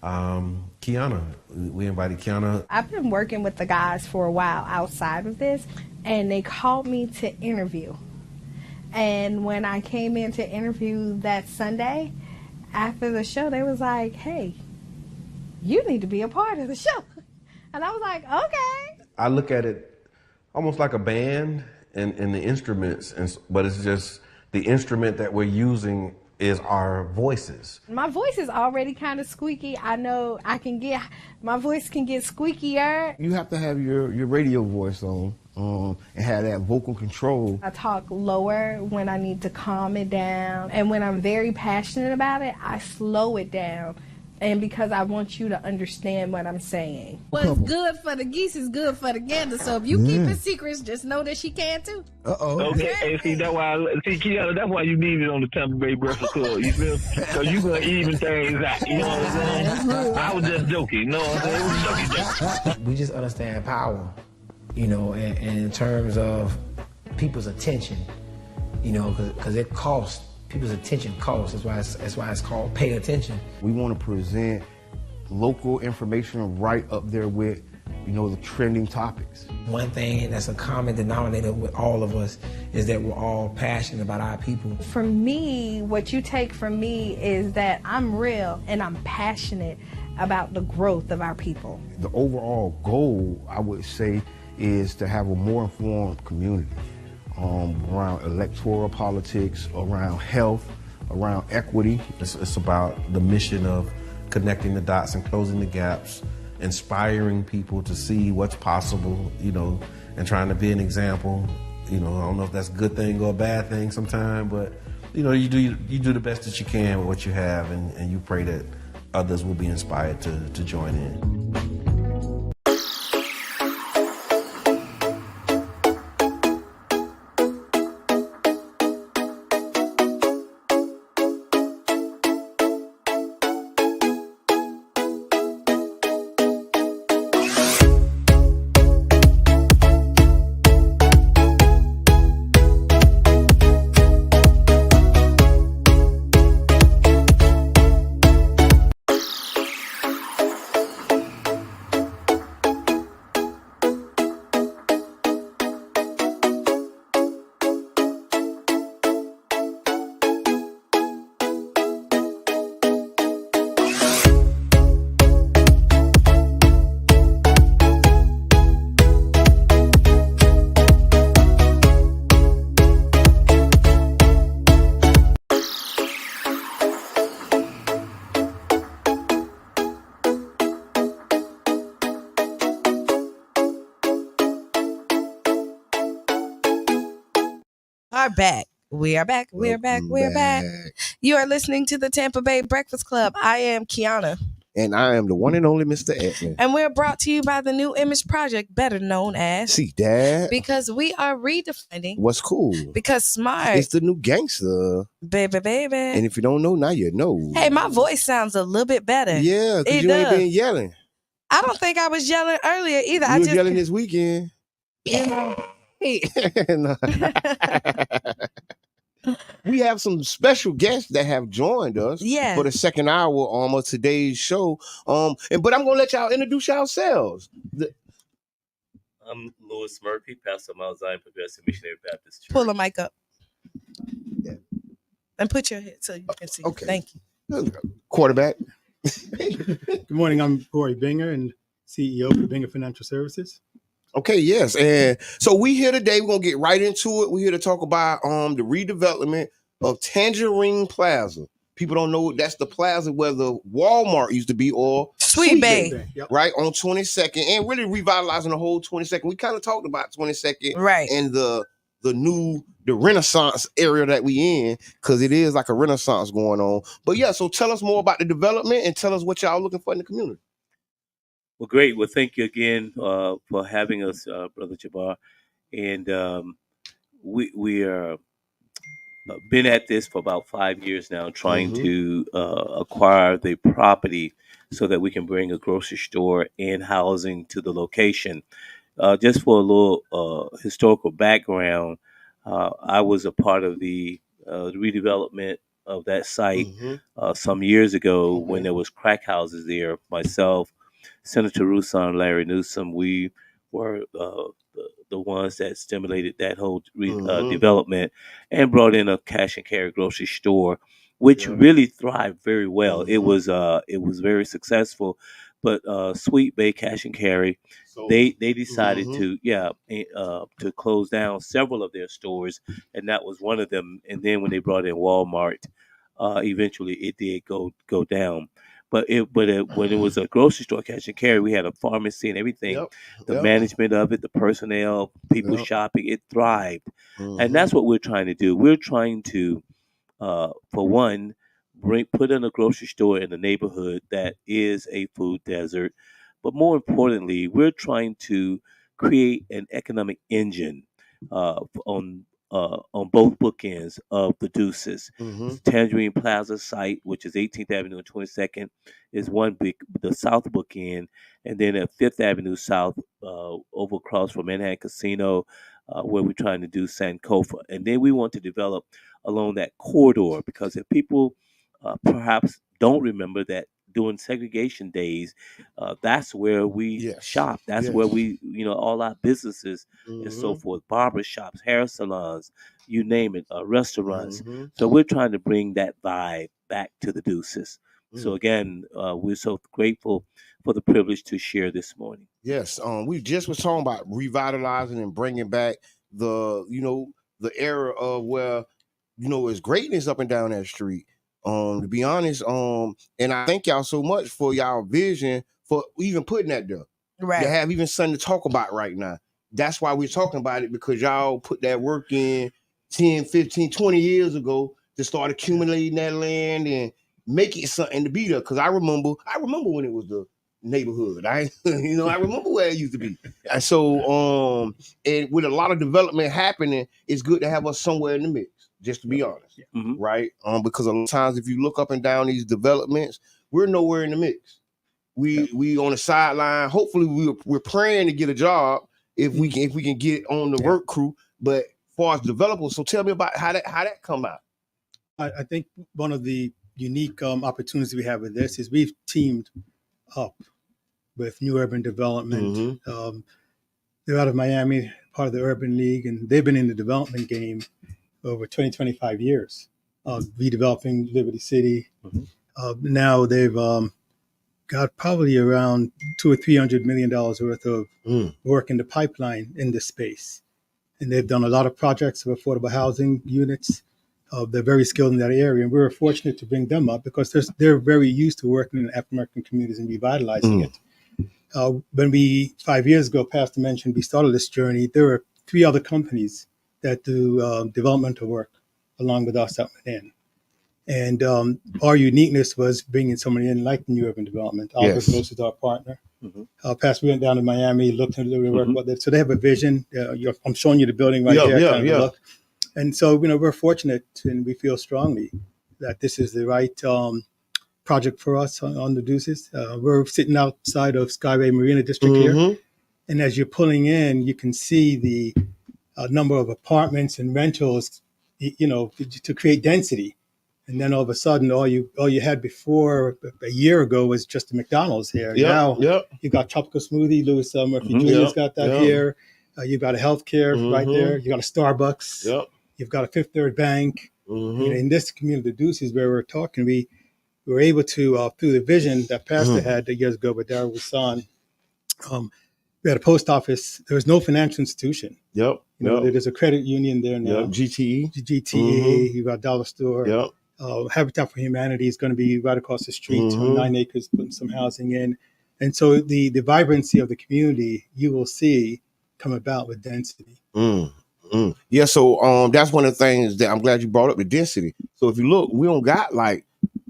Kiana, we invited Kiana. I've been working with the guys for a while outside of this, and they called me to interview. And when I came in to interview that Sunday, after the show, they was like, hey, you need to be a part of the show. And I was like, okay. I look at it almost like a band and the instruments, but it's just the instrument that we're using is our voices. My voice is already kind of squeaky. I know my voice can get squeakier. You have to have your radio voice on and have that vocal control. I talk lower when I need to calm it down. And when I'm very passionate about it, I slow it down. And because I want you to understand what I'm saying. What's good for the geese is good for the gander. So if you keep it secrets, just know that she can too. Okay, hey, see, that's why you need it on the Tampa Bay Breakfast Club. You feel? Because you gonna even things out. You know what I'm saying? I was just joking. You know what I'm saying? We just understand power, you know, and in terms of people's attention, you know, because it costs. People's attention costs. That's why it's called pay attention. We want to present local information right up there with, you know, the trending topics. One thing that's a common denominator with all of us is that we're all passionate about our people. For me, what you take from me is that I'm real and I'm passionate about the growth of our people. The overall goal, I would say, is to have a more informed community around electoral politics, around health, around equity. It's about the mission of connecting the dots and closing the gaps, inspiring people to see what's possible, you know, and trying to be an example. You know, I don't know if that's a good thing or a bad thing sometimes, but, you know, you do the best that you can with what you have, and you pray that others will be inspired to join in. We are back. You are listening to the Tampa Bay Breakfast Club. I am Kiana. And I am the one and only Mr. Edmund. And we're brought to you by the New Image Project, better known as... See, Dad. Because we are redefining... what's cool. Because smart... it's the new gangster. Baby. And if you don't know, now you know. Hey, my voice sounds a little bit better. Yeah, because you ain't been yelling. I don't think I was yelling earlier either. You was yelling this weekend. You know... We have some special guests that have joined us for the second hour of today's show. But I'm gonna let y'all introduce yourselves. I'm Louis Murphy, pastor of Mount Zion Progressive Missionary Baptist Church. Pull the mic up. Yeah. And put your head so you can see. Okay. Thank you. Quarterback. Good morning. I'm Corey Binger and CEO for Binger Financial Services. Okay, yes. And so we here today, we're going to get right into it. We're here to talk about the redevelopment of Tangerine Plaza. People don't know that's the plaza where the Walmart used to be, or Sweet Bay. Yep. Right, on 22nd, and really revitalizing the whole 22nd. We kind of talked about 22nd, right, and the Renaissance area that we in, because it is like a Renaissance going on. But yeah, so tell us more about the development and tell us what y'all looking for in the community. Well, great. Well, thank you again for having us, Brother Jabbar. And we are been at this for about 5 years now, trying to acquire the property so that we can bring a grocery store and housing to the location. Just for a little historical background, I was a part of the redevelopment of that site some years ago when there was crack houses there. Myself, Senator Rousseau, Larry Newsom, we were the ones that stimulated that whole development and brought in a cash and carry grocery store, which really thrived very well. It was very successful. But Sweet Bay Cash and Carry, they decided to close down several of their stores, and that was one of them. And then when they brought in Walmart, eventually it did go down. But when it was a grocery store, cash and carry, we had a pharmacy and everything. The management of it, the personnel, people shopping, it thrived. And that's what we're trying to do. We're trying to, for one, put in a grocery store in the neighborhood that is a food desert. But more importantly, we're trying to create an economic engine on both bookends of the Deuces. Tangerine Plaza site, which is 18th Avenue and 22nd, is the south bookend, and then at 5th Avenue South, over across from Manhattan Casino, where we're trying to do Sankofa. And then we want to develop along that corridor, because if people perhaps don't remember that during segregation days, that's where we shop. That's where we, all our businesses and so forth, barber shops, hair salons, you name it, restaurants. So we're trying to bring that vibe back to the Deuces. So again, we're so grateful for the privilege to share this morning. Yes, we just was talking about revitalizing and bringing back the era of where it's greatness up and down that street. To be honest, and I thank y'all so much for y'all vision for even putting that there. Right. You have even something to talk about right now. That's why we're talking about it, because y'all put that work in 10, 15, 20 years ago to start accumulating that land and make it something to be there. Because I remember when it was the neighborhood. I remember where it used to be. And so and with a lot of development happening, it's good to have us somewhere in the mix, just to be honest. Right? Because a lot of times if you look up and down these developments, we're nowhere in the mix. We on the sideline. Hopefully we're praying to get a job if we can get on the work crew. But as far as developers, so tell me about how that come out. I think one of the unique opportunities we have with this is we've teamed up with New Urban Development. They're out of Miami, part of the Urban League, and they've been in the development game over 20, 25 years, redeveloping Liberty City. Now they've got probably around $200 or $300 million worth of work in the pipeline in this space. And they've done a lot of projects of affordable housing units. They're very skilled in that area. And we were fortunate to bring them up because they're very used to working in African-American communities and revitalizing it. When 5 years ago, Pastor mentioned, we started this journey, there were 3 other companies that do developmental work along with us out in. And our uniqueness was bringing somebody in like New Urban Development. Oliver Gross is our partner. Pastor, we went down to Miami, looked at the work about that. So they have a vision. I'm showing you the building right there. Look. And so, we're fortunate and we feel strongly that this is the right project for us on the Deuces. We're sitting outside of Skyway Marina District here. And as you're pulling in, you can see the number of apartments and rentals, to create density. And then all of a sudden, all you had before a year ago was just a McDonald's here. Now you've got Tropical Smoothie, Louis Murphy Jr.'s got that here. You've got a healthcare right there. You got a Starbucks. You've got a Fifth Third Bank. In this community, the Deuces, where we're talking, we were able to, through the vision that Pastor had years ago with Darryl Wasson, we had a post office. There was no financial institution. There's a credit union there now. GTE. You got Dollar Store. Habitat for Humanity is going to be right across the street, 9 acres, putting some housing in. And so the vibrancy of the community, you will see come about with density. Yeah, so that's one of the things that I'm glad you brought up, the density. So if you look, we don't got like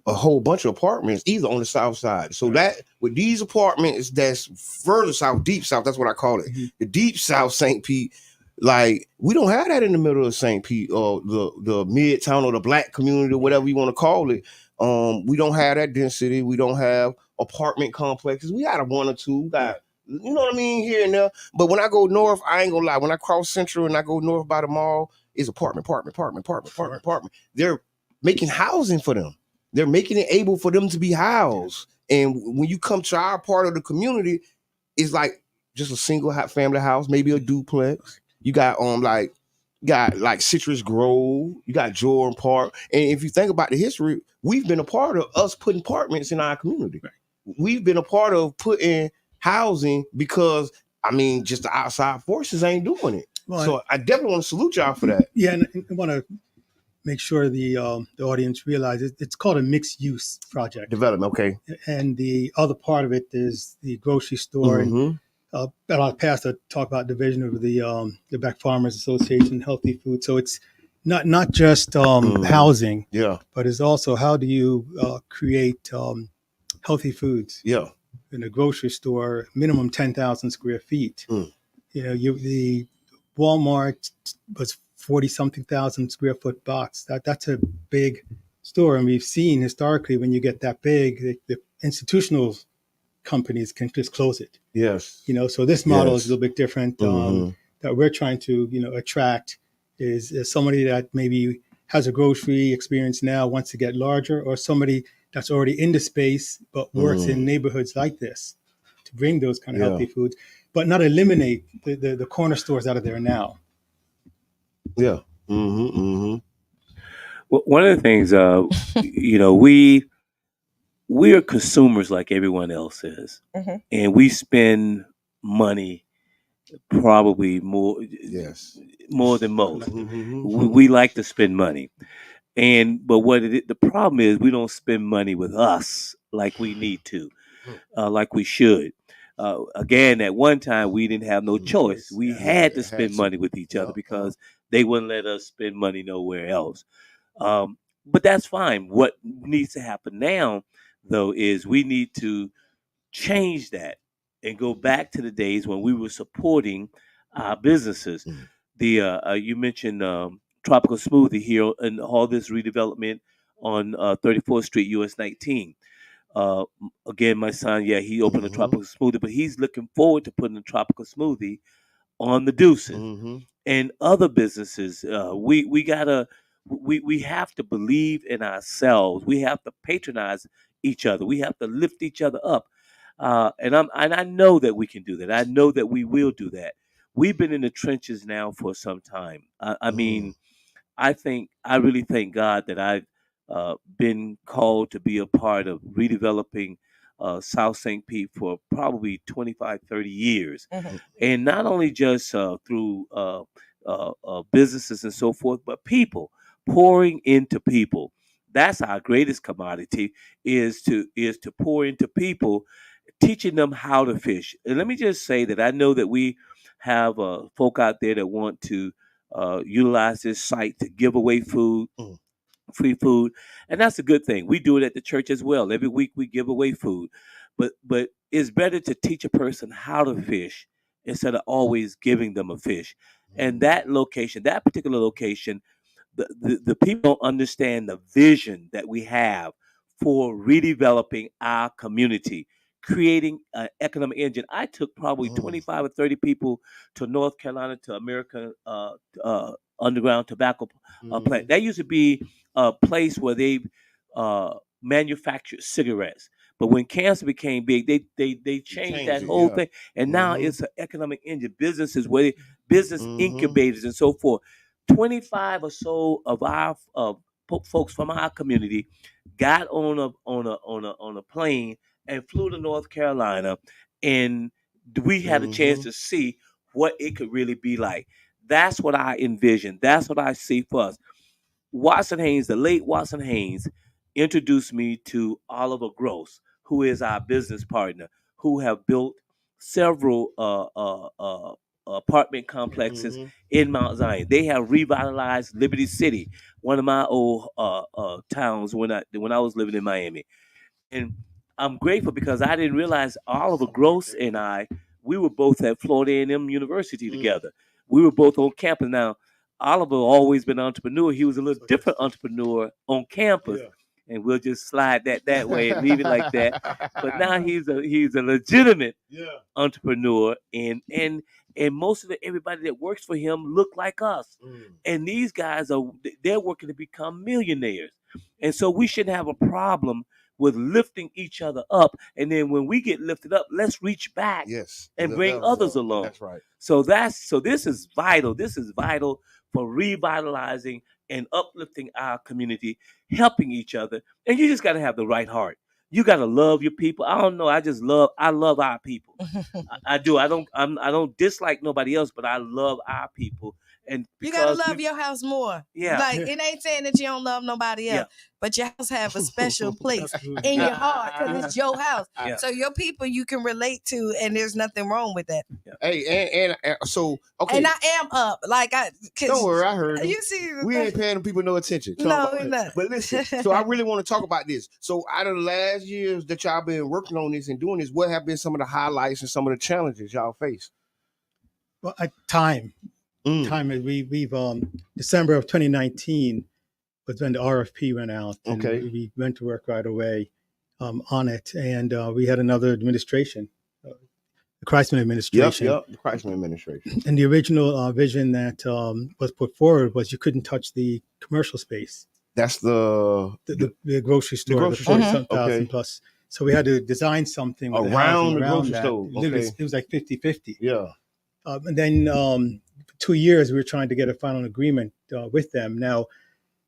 a whole bunch of apartments either on the south side. So that with these apartments that's further south, deep south, that's what I call it. The deep south St. Pete, like we don't have that in the middle of St. Pete or the midtown or the black community or whatever you want to call it. We don't have that density. We don't have apartment complexes. We got a 1 or 2, got, you know what I mean, here and there. But when I go north, I ain't gonna lie. When I cross Central and I go north by the mall, it's apartment. They're making housing for them. They're making it able for them to be housed. And when you come to our part of the community, it's like just a single family house, maybe a duplex. You got like Citrus Grove, you got Jordan Park. And if you think about the history, we've been a part of us putting apartments in our community. We've been a part of putting housing because, just the outside forces ain't doing it. Well, so I definitely want to salute y'all for that. Yeah, and I want to make sure the audience realizes it's called a mixed use project. Development, okay. And the other part of it is the grocery store. And I'll pass to talk about division of the Black Farmers Association, healthy food. So it's not just housing, but it's also how do you create healthy foods in a grocery store, minimum 10,000 square feet. The Walmart was 40-something thousand square foot box. That's a big store. And we've seen historically when you get that big, the institutional companies can just close it. Yes. So this model is a little bit different. that we're trying to, attract is somebody that maybe has a grocery experience now, wants to get larger, or somebody that's already in the space but works in neighborhoods like this to bring those kind of healthy foods, but not eliminate the corner stores out of there now. Yeah. Well, one of the things, we are consumers like everyone else is, and we spend money probably more than most. We like to spend money, but the problem is we don't spend money with us like we need to, like we should. Again, at one time we didn't have no choice. We had to spend money with each other because they wouldn't let us spend money nowhere else. But that's fine. What needs to happen now, though, is we need to change that and go back to the days when we were supporting our businesses. You mentioned Tropical Smoothie here and all this redevelopment on 34th Street, US 19. Again, my son, he opened a Tropical Smoothie, but he's looking forward to putting a Tropical Smoothie on the Deuces and other businesses. We have to believe in ourselves. We have to patronize each other. We have to lift each other up. And I know that we can do that. I know that we will do that. We've been in the trenches now for some time. I mean, I really thank God that I've been called to be a part of redeveloping South St. Pete for probably 25, 30 years. And not only just through businesses and so forth, but people, pouring into people. That's our greatest commodity, is to pour into people, teaching them how to fish. And let me just say that I know that we have folk out there that want to utilize this site to give away food, free food, and that's a good thing. We do it at the church as well. Every week we give away food, but it's better to teach a person how to fish instead of always giving them a fish. And that particular location, the people don't understand the vision that we have for redeveloping our community, creating an economic engine. I took probably 25 or 30 people to North Carolina to American Underground Tobacco plant. That used to be a place where they manufactured cigarettes. But when cancer became big, they changed that whole thing, and now it's an economic engine. Businesses where business incubators and so forth. 25 or so of our folks from our community got on a plane and flew to North Carolina, and we had a chance to see what it could really be like. That's what I envision. That's what I see for us. Watson Haynes, the late Watson Haynes, introduced me to Oliver Gross, who is our business partner, who have built several apartment complexes in Mount Zion. They have revitalized Liberty City, one of my old towns when I was living in Miami. And I'm grateful because I didn't realize Oliver Gross and we were both at Florida A&M University together. We were both on campus. Now, Oliver always been an entrepreneur. He was a little different entrepreneur on campus. Yeah. And we'll just slide that way and leave it like that. But now he's a legitimate entrepreneur, and most of everybody that works for him look like us. And these guys they're working to become millionaires. And so we shouldn't have a problem with lifting each other up, and then when we get lifted up, let's reach back and bring others along. That's right. So this is vital. This is vital for revitalizing and uplifting our community, helping each other. And you just got to have the right heart. You got to love your people. I don't know. I love our people. I do. I don't dislike nobody else, but I love our people. And you gotta love your house more. Yeah. Like it ain't saying that you don't love nobody else, but your house have a special place in your heart because it's your house. Yeah. So your people you can relate to, and there's nothing wrong with that. Yeah. Hey, and so okay. And I am up. Like don't worry, I heard you see, we ain't paying people no attention. No, we're not. But listen, so I really want to talk about this. So out of the last years that y'all been working on this and doing this, what have been some of the highlights and some of the challenges y'all face? Well, time. Time is we've December of 2019 was when the RFP went out. And we went to work right away on it, and we had another administration the Kreisman administration. Yep, the Kreisman administration. And the original vision that was put forward was you couldn't touch the commercial space. That's the grocery store, the 40,000 plus. So we had to design something with around the grocery that. Store. Okay. It was like 50-50. Yeah. And then for 2 years, we were trying to get a final agreement with them. Now,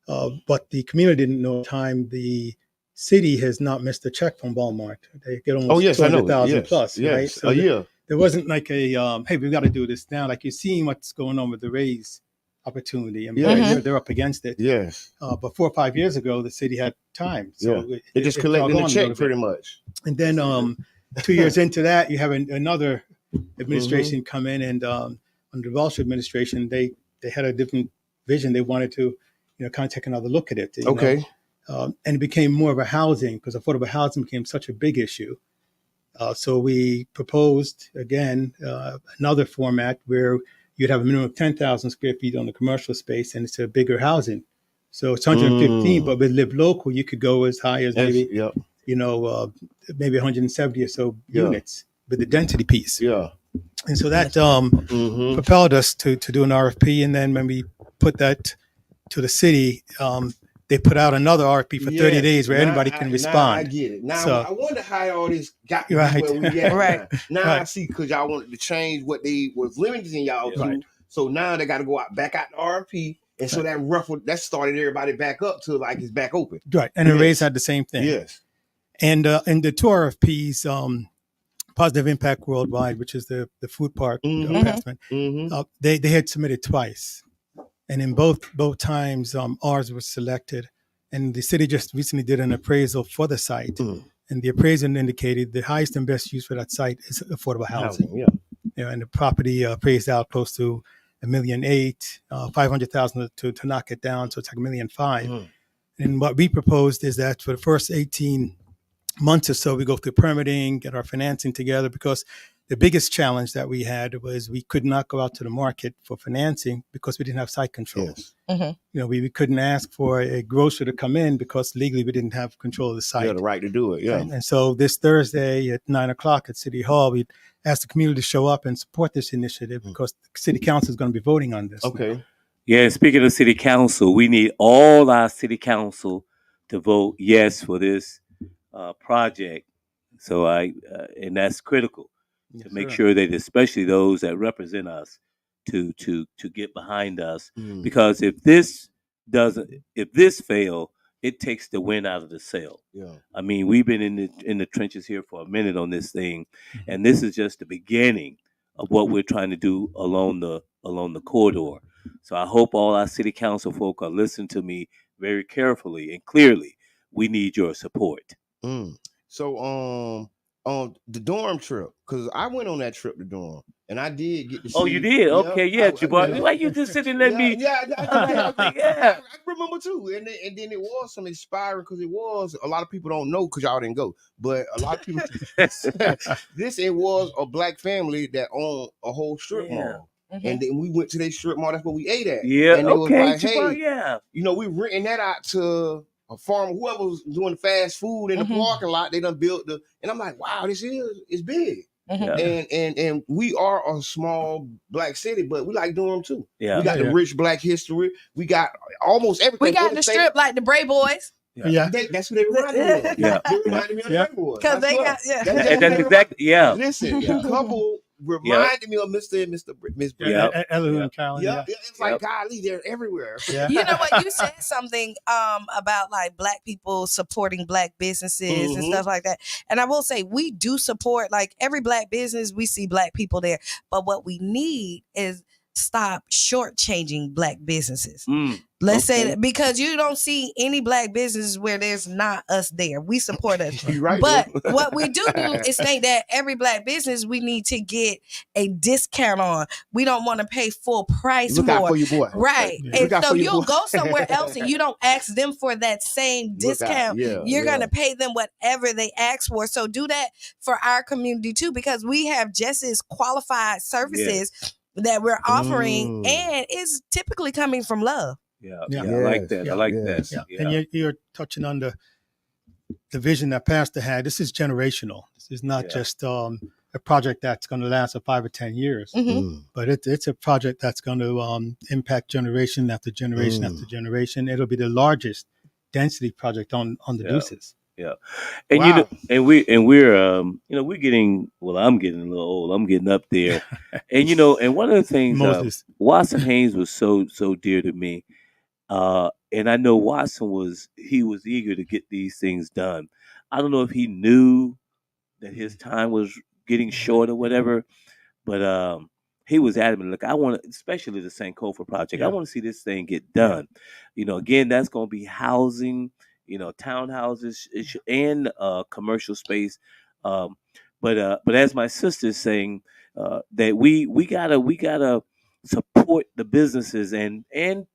but the community didn't know at the time the city has not missed a check from Walmart. They get almost 200,000 plus, right? So there wasn't like a, hey, we've got to do this now. Like you're seeing what's going on with the raise opportunity. I mean, they're up against it. Yes. But 4 or 5 years ago, the city had time. So it just collected the check pretty much. And then 2 years into that, you have another administration come in, and under the Walsh administration, they had a different vision. They wanted to, kind of take another look at it. You know? And it became more of a housing, because affordable housing became such a big issue. So we proposed, again, another format where you'd have a minimum of 10,000 square feet on the commercial space, and it's a bigger housing. So it's 115, but with Live Local, you could go as high as maybe, maybe 170 or so units with the density piece. Yeah. And so that propelled us to do an RFP. And then when we put that to the city, they put out another RFP for 30 days where anybody can respond. Now I get it. Now I wonder how all this got to where we at. Now I see, because y'all wanted to change what they was limiting y'all to. So now they got to go back out the RFP. And so that started everybody back up to like it's back open. Right. And the raise had the same thing. Yes. And the two RFPs, Positive Impact Worldwide, which is the food park investment, they had submitted twice. And in both times, ours was selected. And the city just recently did an appraisal for the site. And the appraisal indicated the highest and best use for that site is affordable housing. And the property appraised out close to $1.8 million, $500,000 to knock it down. So it's like $1.5 million. And what we proposed is that for the first 18 months or so, we go through permitting, get our financing together, because the biggest challenge that we had was we could not go out to the market for financing because we didn't have site control. We couldn't ask for a grocer to come in because legally we didn't have control of the site. You had the right to do it, And so this Thursday at 9:00 at City Hall, we asked the community to show up and support this initiative because the City Council is going to be voting on this. Okay. Yeah, and speaking of City Council, we need all our City Council to vote yes for this project. So and that's critical. To make sure that, especially those that represent us, to get behind us, because if this fail, it takes the wind out of the sail. I mean, we've been in the trenches here for a minute on this thing, and this is just the beginning of what we're trying to do along the corridor. So I hope all our City Council folk are listening to me very carefully and clearly. We need your support. So the dorm trip, because I went on that trip to dorm, and I did get to see. Oh, you did? Okay, Jabbar. Why you just sitting there? I remember too. And then it was some inspiring, because it was, a lot of people don't know because y'all didn't go, but a lot of people, it was a black family that owned a whole strip mall. And then we went to their strip mall. That's what we ate at. And it was like, hey, we renting that out to a farmer, whoever was doing fast food in the parking lot. They done built and I'm like, wow, it's big. And we are a small black city, but we like Durham too. We got the rich black history. We got almost everything. We got the strip like the Bray Boys. That's what they reminded me of. They reminded me of the Bray Boys. Because they got that's exactly Listen, the couple reminded me of Mr. and Miss It's like, golly, they're everywhere. You know what? You said something about like black people supporting black businesses and stuff like that. And I will say, we do support like every black business. We see black people there. But what we need is stop shortchanging black businesses. Let's say that, because you don't see any black businesses where there's not us there. We support us. You're right, but what we do is think that every black business we need to get a discount on. We don't want to pay full price Look more. Out for your boy. Right. And so you'll go somewhere else and you don't ask them for that same discount. You're going to pay them whatever they ask for. So do that for our community too, because we have just as qualified services that we're offering, and it's typically coming from love. I like that. I like that. And you're touching on the vision that Pastor had. This is generational. This is not just a a project that's going to last for 5 or 10 years. But it's a project that's going to impact generation after generation after generation. It'll be the largest density project on the Deuces. Yeah, and you know, and we're we're getting, well, I'm getting a little old. I'm getting up there, and and one of the things, Watson Haynes was so dear to me, and I know Watson was eager to get these things done. I don't know if he knew that his time was getting short or whatever, but he was adamant. Look, I want to, especially the Sankofa project. I want to see this thing get done. Again, that's going to be housing, townhouses and commercial space. But as my sister's saying, that we gotta support the businesses and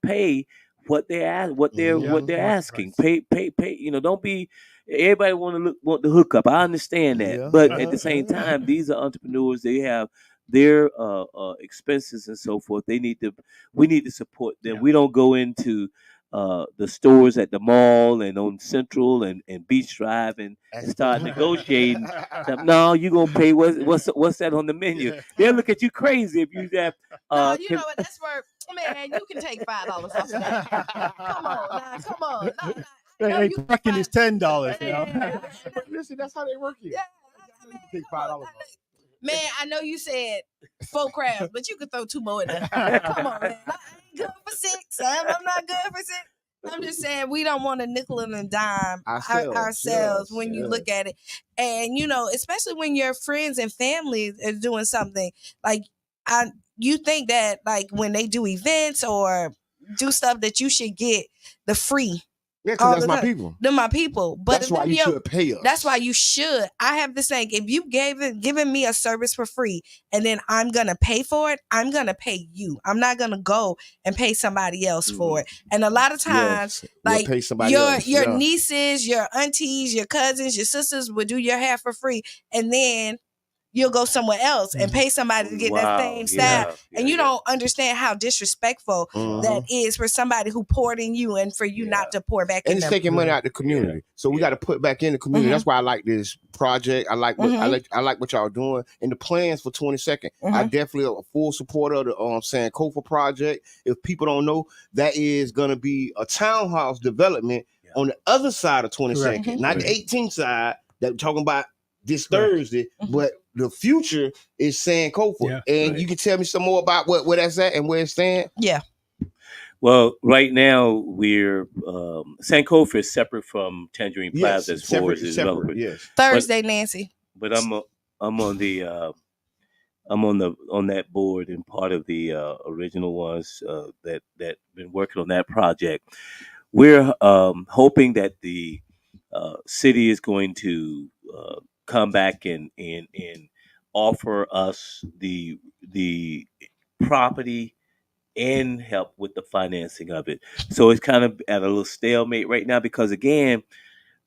pay what they're asking. Right. Pay. Don't be. Everybody want the hookup. I understand that, but at the same time, these are entrepreneurs. They have their expenses and so forth. We need to support them. We don't go into the stores at the mall and on Central and Beach Drive and start negotiating. No, you gonna pay what's that on the menu? They'll look at you crazy if you have. No, you know what? That's where, man, you can take $5 off of that. Come on. Hey, parking is $10. But listen, that's how they work here. Yeah, take $5 off. Man, I know you said 4 crabs, but you could throw 2 more in there. Come on, man. I ain't good for 6. I'm not good for 6. I'm just saying we don't want to nickel and dime ourselves when you look at it. And, especially when your friends and family are doing something, like you think that like when they do events or do stuff that you should get the free. Yeah, because that's my people. They're my people. But that's why you should pay us. That's why you should. I have this saying, if you given me a service for free and then I'm going to pay for it, I'm going to pay you. I'm not going to go and pay somebody else for it. And a lot of times, like your nieces, your aunties, your cousins, your sisters will do your hair for free. And then you'll go somewhere else and pay somebody to get that same style. And you don't understand how disrespectful that is for somebody who poured in you and for you not to pour back in them. And it's taking money out of the community. So we got to put back in the community. That's why I like this project. I like what I like what y'all doing. And the plans for 22nd. I definitely am a full supporter of the Sankofa project. If people don't know, that is going to be a townhouse development on the other side of 22nd, not the 18th side that we're talking about this Thursday, but the future is Sankofa. And you can tell me some more about where that's at and where it stands? Yeah. Well, right now we're Sankofa is separate from Tangerine Plaza as far as its development. Yes. Thursday, Nancy. But I'm on that board and part of the original ones that been working on that project. We're hoping that the city is going to come back and offer us the property and help with the financing of it. So it's kind of at a little stalemate right now because, again,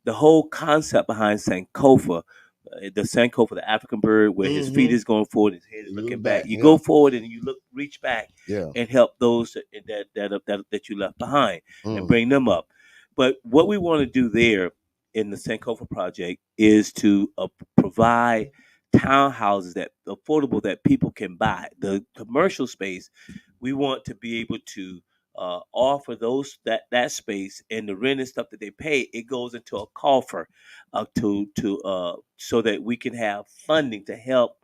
the whole concept behind Sankofa, the African bird, where his feet is going forward, his head is looking back. You go forward and you reach back and help those that you left behind and bring them up. But what we want to do there in the Sankofa project is to provide townhouses that affordable that people can buy. The commercial space, we want to be able to offer those that space, and the rent and stuff that they pay, it goes into a coffer so that we can have funding to help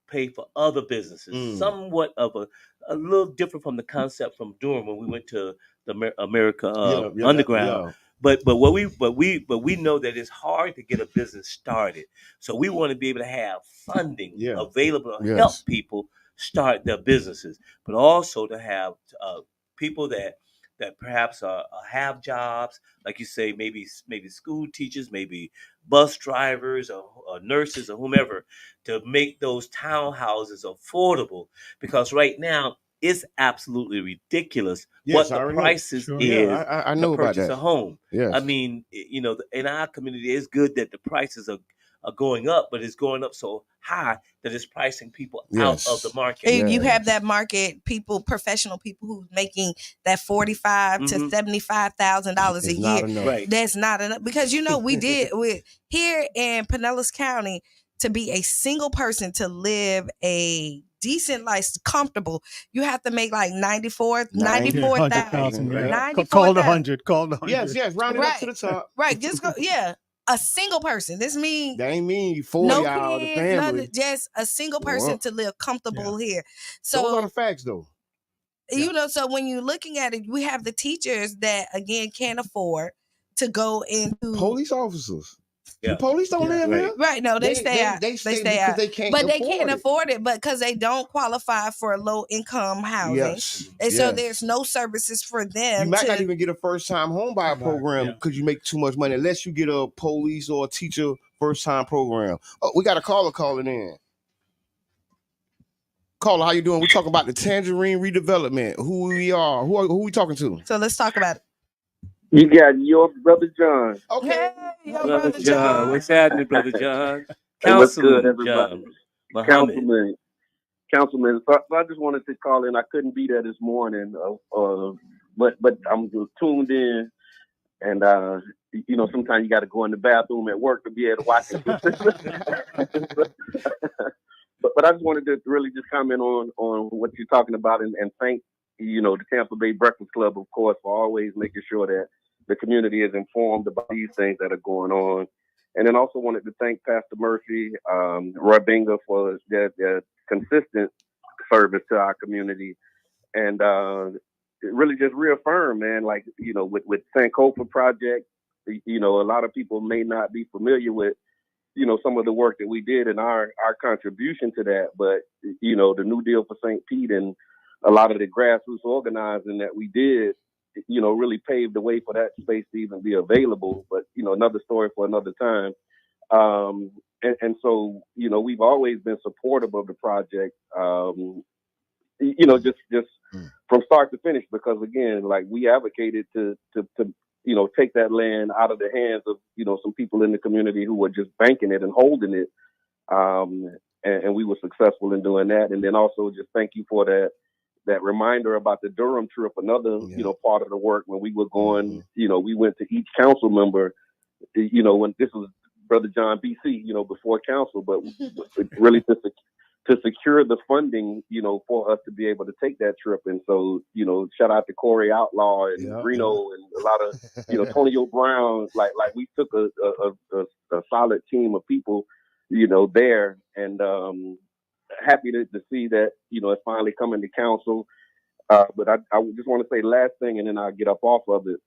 pay for other businesses. Somewhat of a little different from the concept from Durham when we went to the America Underground. But we know that it's hard to get a business started. So we want to be able to have funding available to help people start their businesses, but also to have people that perhaps have jobs, like you say, maybe school teachers, maybe bus drivers or nurses or whomever, to make those townhouses affordable. Because right now it's absolutely ridiculous what the prices is I know to purchase about that. a home. Yes. I mean, in our community, it's good that the prices are going up, but it's going up so high that it's pricing people out of the market. You have that market professional people who's making that $45,000 to $75,000 a year. Right. That's not enough because we did here in Pinellas County to be a single person to live a decent life, comfortable, you have to make like 94,000. Right. Call the 100. Call the 100. Yes, round it up to the top. Right, just go. Yeah, a single person. This means that ain't mean 40 out of the family. Just a single person to live comfortable here. So those are the facts, though. You know, so when you're looking at it, we have the teachers that again can't afford to go into police officers. The police don't live here. Right. No, they stay out. They stay out. They can't but they can't afford it, but because they don't qualify for low income housing. And so there's no services for them. You might not even get a first time home buyer program because you make too much money unless you get a police or a teacher first time program. Oh, we got a caller calling in. Caller, how you doing? We're talking about the Tangerine redevelopment. Who we are. Who we talking to? So let's talk about it. You got your brother John. Okay. Hey, brother John. What's happening, brother John? What's good, everybody? John. Councilman. So I just wanted to call in. I couldn't be there this morning, but I'm tuned in, and you know, sometimes you got to go in the bathroom at work to be able to watch it. But I just wanted to really just comment on what you're talking about and thank, you know, the Tampa Bay Breakfast Club, of course, for always making sure that the community is informed about these things that are going on. And then also wanted to thank Pastor Murphy, Roy Binga for their consistent service to our community. And really just reaffirm, man, like, you know, with Sankofa Project, you know, a lot of people may not be familiar with, you know, some of the work that we did and our contribution to that. But, you know, the New Deal for St. Pete and a lot of the grassroots organizing that we did, you know, really paved the way for that space to even be available. But, you know, another story for another time. And so, you know, we've always been supportive of the project, you know, just from start to finish, because, again, like, we advocated to you know, take that land out of the hands of, you know, some people in the community who were just banking it and holding it. And we were successful in doing that. And then also just thank you for that reminder about the Durham trip, another, you know, part of the work when we were going, you know, we went to each council member, you know, when this was Brother John BC, you know, before council, but really to secure the funding, you know, for us to be able to take that trip. And so, you know, shout out to Corey Outlaw and Reno and a lot of, you know, Tony O'Brown, like we took a solid team of people, you know, there, and happy to see that, you know, it's finally coming to council. But I just want to say last thing, and then I'll get up off of it.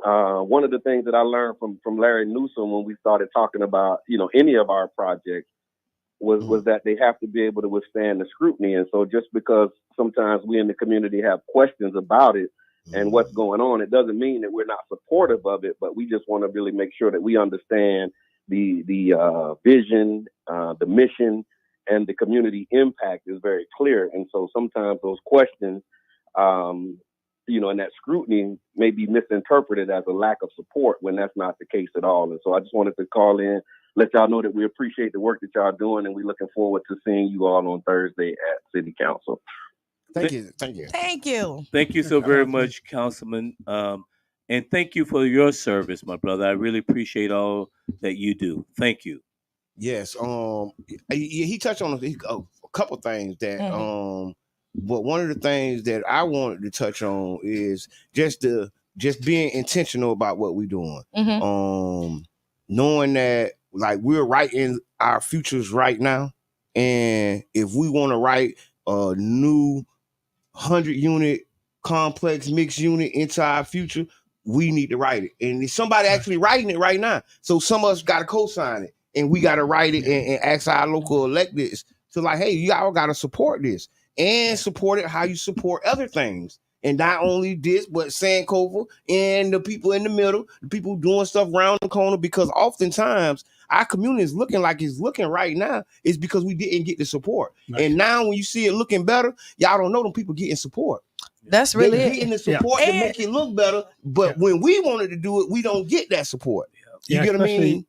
One of the things that I learned from Larry Newsom when we started talking about, you know, any of our projects was that they have to be able to withstand the scrutiny. And so just because sometimes we in the community have questions about it and what's going on, it doesn't mean that we're not supportive of it, but we just want to really make sure that we understand the vision, the mission, and the community impact is very clear. And so sometimes those questions, you know, and that scrutiny may be misinterpreted as a lack of support when that's not the case at all. And so I just wanted to call in, let y'all know that we appreciate the work that y'all doing, and we're looking forward to seeing you all on Thursday at City Council. Thank you. Thank you so very much, Councilman. And thank you for your service, my brother. I really appreciate all that you do. Thank you. Yes. He touched on a couple things that but one of the things that I wanted to touch on is just being intentional about what we're doing. Knowing that, like, we're writing our futures right now, and if we want to write a new 100-unit complex mixed unit into our future, we need to write it. And there's somebody actually writing it right now. So some of us got to co-sign it, and we got to write it and ask our local electeds to, like, hey, y'all got to support this and support it how you support other things. And not only this, but Sankofa and the people in the middle, the people doing stuff around the corner, because oftentimes our community is looking like it's looking right now is because we didn't get the support. Nice. And now when you see it looking better, y'all don't know them people getting support. That's really They're getting the support to make it look better. But when we wanted to do it, we don't get that support. You get what I mean?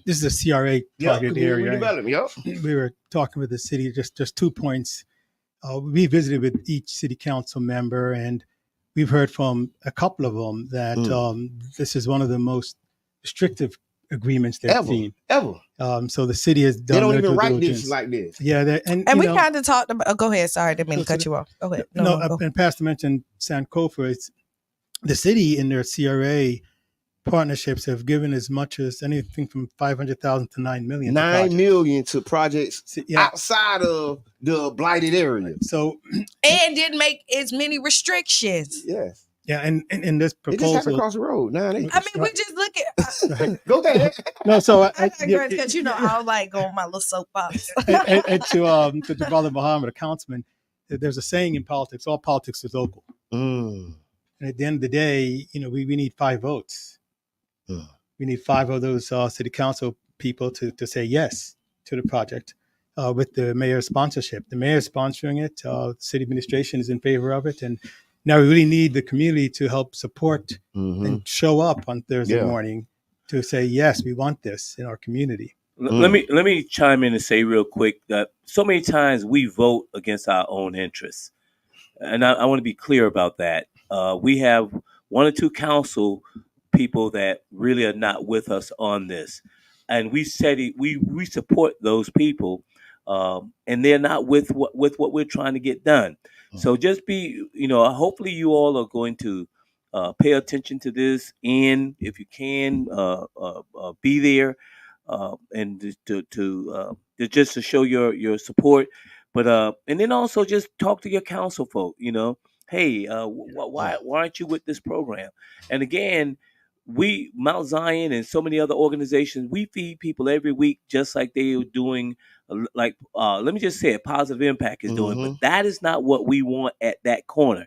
This is a CRA target area. Redevelopment, We were talking with the city, just 2 points. We visited with each city council member, and we've heard from a couple of them that this is one of the most restrictive agreements they've seen. Ever. So the city has done. They don't their even due write diligence. this like this. Yeah, and we kind of talked about. Oh, go ahead. Sorry, I didn't mean to cut you off. Go ahead. No, and Pastor mentioned Sankofa. It's the city in their CRA partnerships have given as much as anything from 500,000 to 9 million. $9 million to projects outside of the blighted area. So and didn't make as many restrictions. Yes. Yeah, and in this proposal, it just happened across the road. I mean, we just look at. Go ahead. No, so because you know I like go on my little soapbox. and to Brother Muhammad, a councilman, there's a saying in politics: all politics is local. And at the end of the day, we need 5 votes. We need 5 of those city council people to say yes to the project with the mayor's sponsorship. The mayor is sponsoring it. City administration is in favor of it, and now we really need the community to help support and show up on Thursday morning to say, yes, we want this in our community. Let me chime in and say real quick that so many times we vote against our own interests. And I want to be clear about that. We have 1 or 2 council people that really are not with us on this. And we said we support those people, and they're not with what we're trying to get done. So just be, hopefully you all are going to pay attention to this, and if you can, be there, and to just to show your support, but and then also just talk to your council folk. Hey, why aren't you with this program? And again, we Mount Zion and so many other organizations, we feed people every week, just like they are doing. Let me just say it, Positive Impact is doing, but that is not what we want at that corner.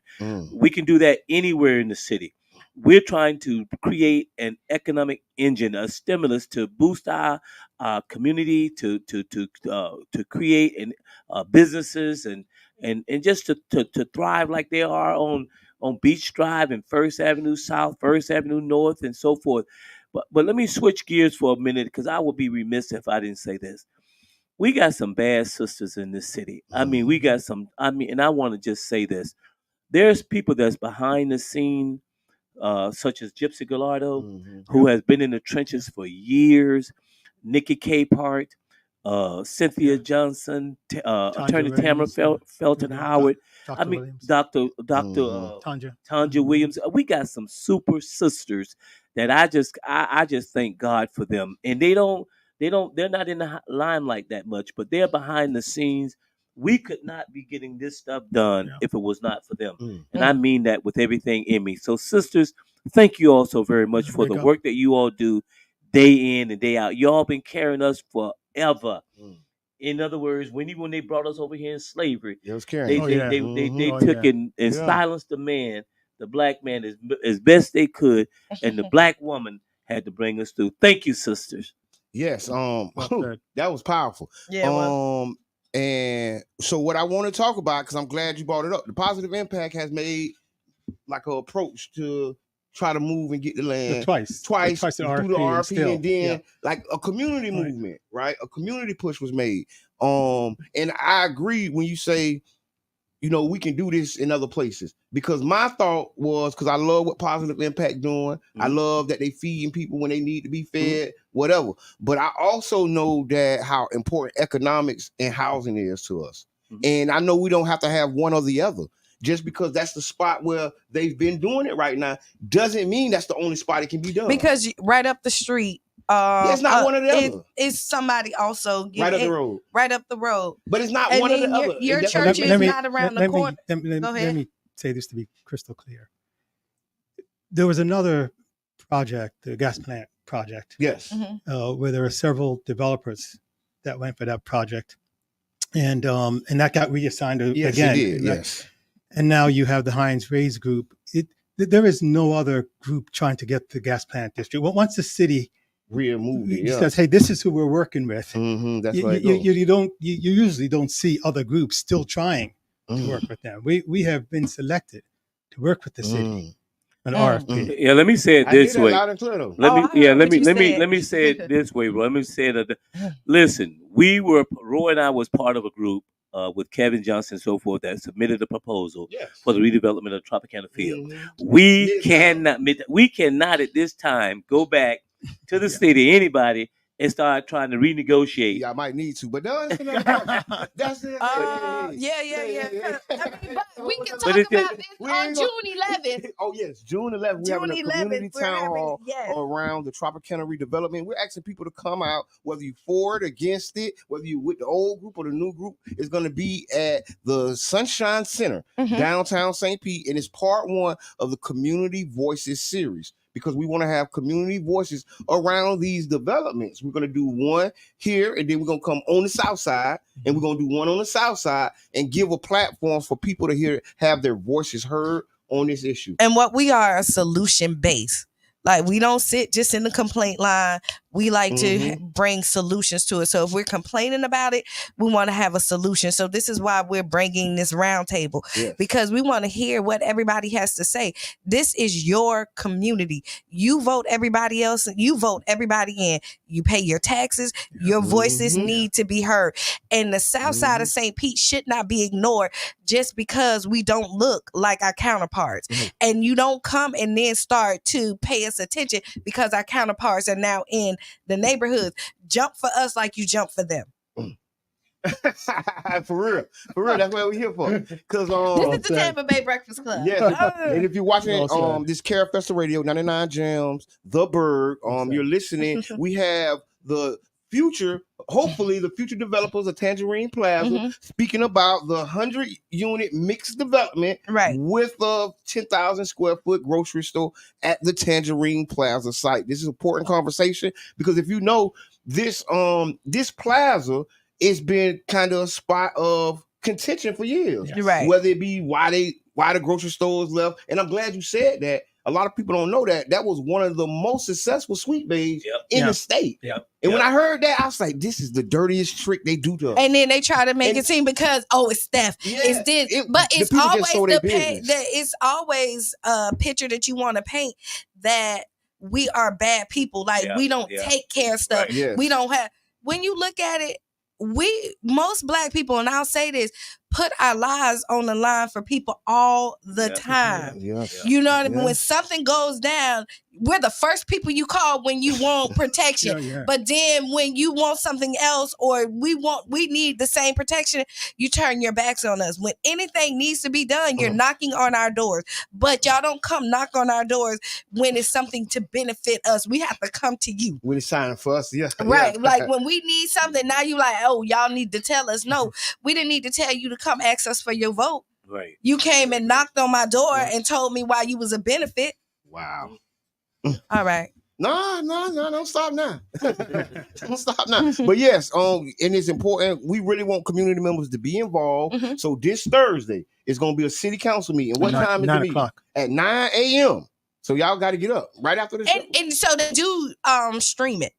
We can do that anywhere in the city. We're trying to create an economic engine, a stimulus to boost our community, to create businesses and just to thrive like they are on Beach Drive and First Avenue South, First Avenue North, and so forth. But let me switch gears for a minute, because I would be remiss if I didn't say this. We got some bad sisters in this city. I mean, we got some. And I want to just say this: there's people that's behind the scene, such as Gypsy Gallardo, who has been in the trenches for years. Nikki Capehart, Cynthia Johnson, Attorney Tamara Felton Howard. Dr. Tanja Williams. We got some super sisters that I just thank God for them. And they're not in the limelight that much, but they're behind the scenes. We could not be getting this stuff done if it was not for them. And I mean that with everything in me. So sisters, thank you all so very much for the work that you all do day in and day out. Y'all been carrying us forever. In other words, when they brought us over here in slavery, they took and silenced the man, the black man, as best they could, and the black woman had to bring us through. Thank you, sisters. Yes, that was powerful. Yeah. And so what I want to talk about, because I'm glad you brought it up, the Positive Impact has made like an approach to try to move and get the land twice through the RP, and then like a community movement, right? A community push was made. And I agree when you say, we can do this in other places, because my thought was, because I love what Positive Impact doing. I love that they feeding people when they need to be fed, whatever. But I also know that how important economics and housing is to us. And I know we don't have to have one or the other. Just because that's the spot where they've been doing it right now doesn't mean that's the only spot it can be done. Because right up the street, it's not one or the other. It's somebody also right up the road. Right up the road. But it's not one or the other. Your church is not around the corner. Go ahead. Let me say this to be crystal clear. There was another project, the gas plant project. Yes. Where there were several developers that went for that project, and that got reassigned again. It did. Yes. And now you have the Heinz Rays group. There is no other group trying to get the gas plant district. Well, once the city says, "Hey, this is who we're working with," that's you usually don't see other groups still trying to work with them. We have been selected to work with the city. An RFP. Yeah, let me say it this way. Loud and clear, though. Let me say it this way, bro. Let me say it. Listen, Roy and I was part of a group with Kevin Johnson and so forth that submitted a proposal for the redevelopment of Tropicana Field. We cannot at this time go back to the city, anybody, and start trying to renegotiate. Yeah, I might need to, but no, that's it. Yeah. I mean, but we can talk But it's about this on June 11th. Oh yes, June 11th. We're having a community town hall around the Tropicana redevelopment. We're asking people to come out, whether you for it, against it, whether you with the old group or the new group. It's going to be at the Sunshine Center, downtown St. Pete, and it's part 1 of the Community Voices series. Because we want to have community voices around these developments. We're going to do one here, and then we're going to come on the south side, and we're going to do one on the south side, and give a platform for people to have their voices heard on this issue. And what we are a solution based. Like, we don't sit just in the complaint line. We like to bring solutions to it. So if we're complaining about it, we want to have a solution. So this is why we're bringing this roundtable, because we want to hear what everybody has to say. This is your community. You vote everybody else. You vote everybody in. You pay your taxes. Your voices need to be heard. And the south side of St. Pete should not be ignored just because we don't look like our counterparts. And you don't come and then start to pay us attention because our counterparts are now in the neighborhoods. Jump for us like you jump for them. For real, that's what we're here for. Because this is the Tampa Bay Breakfast Club. Yes, and if you're watching this Care Festival Radio, 99 Gems, The Bird, you're listening. We have the future, hopefully the future developers of Tangerine Plaza, speaking about the 100-unit mixed development with a 10,000 square foot grocery store at the Tangerine Plaza site. This is an important conversation because if you know this plaza, it's been kind of a spot of contention for years. Whether it be why the grocery stores left. And I'm glad you said that. A lot of people don't know that was one of the most successful sweet bays in the state. And when I heard that, I was like, this is the dirtiest trick they do to us. And then they try to make it seem because, it's Steph. It's this. But it's always a picture that you want to paint that we are bad people. Like, we don't take care of stuff. We don't have, when you look at it, most Black people, and I'll say this, put our lives on the line for people all the time. You know what I mean? When something goes down, we're the first people you call when you want protection. But then when you want something else or we need the same protection, you turn your backs on us. When anything needs to be done, you're knocking on our doors. But y'all don't come knock on our doors when it's something to benefit us. We have to come to you. When it's time for us, Right. Like when we need something, now you like, y'all need to tell us. No, we didn't need to tell you to come ask us for your vote. Right. You came and knocked on my door and told me why you was a benefit. Wow. All right. No, don't stop now. Don't stop now. But yes, and it's important. We really want community members to be involved. So this Thursday is going to be a city council meeting. What time is the meeting? At 9 a.m. So y'all got to get up right after this. And so they do stream it.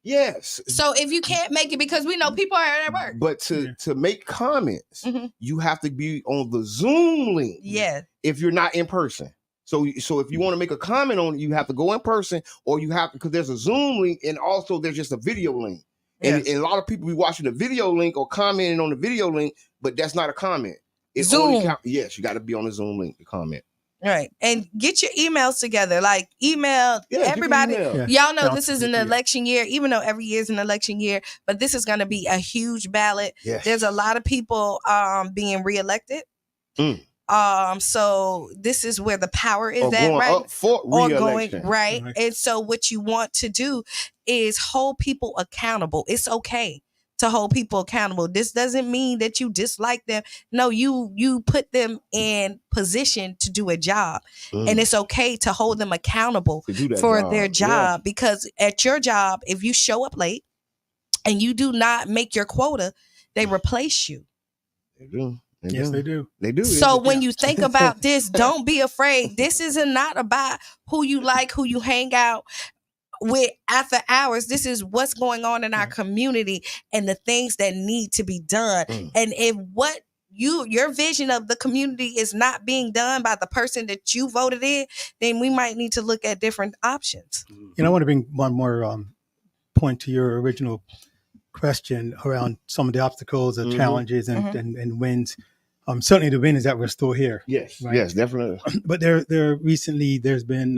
Yes. So if you can't make it, because we know people are at work. But to make comments, you have to be on the Zoom link. Yeah. If you're not in person. So if you want to make a comment on it, you have to go in person, or you have to, because there's a Zoom link and also there's just a video link. And a lot of people be watching the video link or commenting on the video link, but that's not a comment. It's Zoom. Yes, you got to be on the Zoom link to comment. Right. And get your emails together. Like email everybody. Y'all know this is an election year, even though every year is an election year, but this is going to be a huge ballot. Yes. There's a lot of people being reelected. So this is where the power is at, right? Up for re-election. Right. And so what you want to do is hold people accountable. It's okay to hold people accountable. This doesn't mean that you dislike them. No, you put them in position to do a job. And it's okay to hold them accountable for their job. Because at your job, if you show up late and you do not make your quota, they replace you. They do. Yes, they do. They do. So when you think about this, don't be afraid. This is not about who you like, who you hang out with after hours. This is what's going on in our community and the things that need to be done. And if what your vision of the community is not being done by the person that you voted in, then we might need to look at different options. I want to bring one more point to your original question around some of the obstacles or challenges and wins. Certainly the win is that we're still here. Yes, right? Yes, definitely. But there recently there's been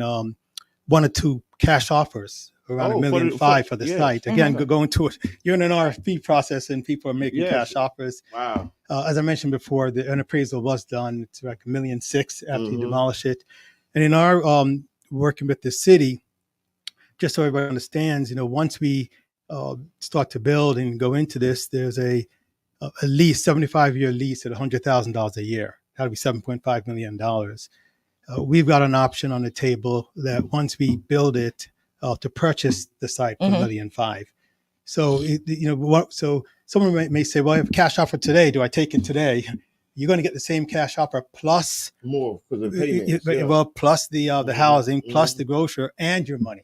one or two cash offers around $1.5 million for the site. Again, going to it, you're in an RFP process and people are making cash offers. Wow. As I mentioned before, an appraisal was done. It's like $1.6 million after you demolish it. And in our working with the city, just so everybody understands, once we start to build and go into this, there's a lease, 75-year lease at $100,000 a year. That'll be $7.5 million. We've got an option on the table that once we build it, to purchase the site for $1.5 million. So, so someone may say, well, I have a cash offer today. Do I take it today? You're going to get the same cash offer plus more for the payments. Well, plus the housing, plus the grocer and your money.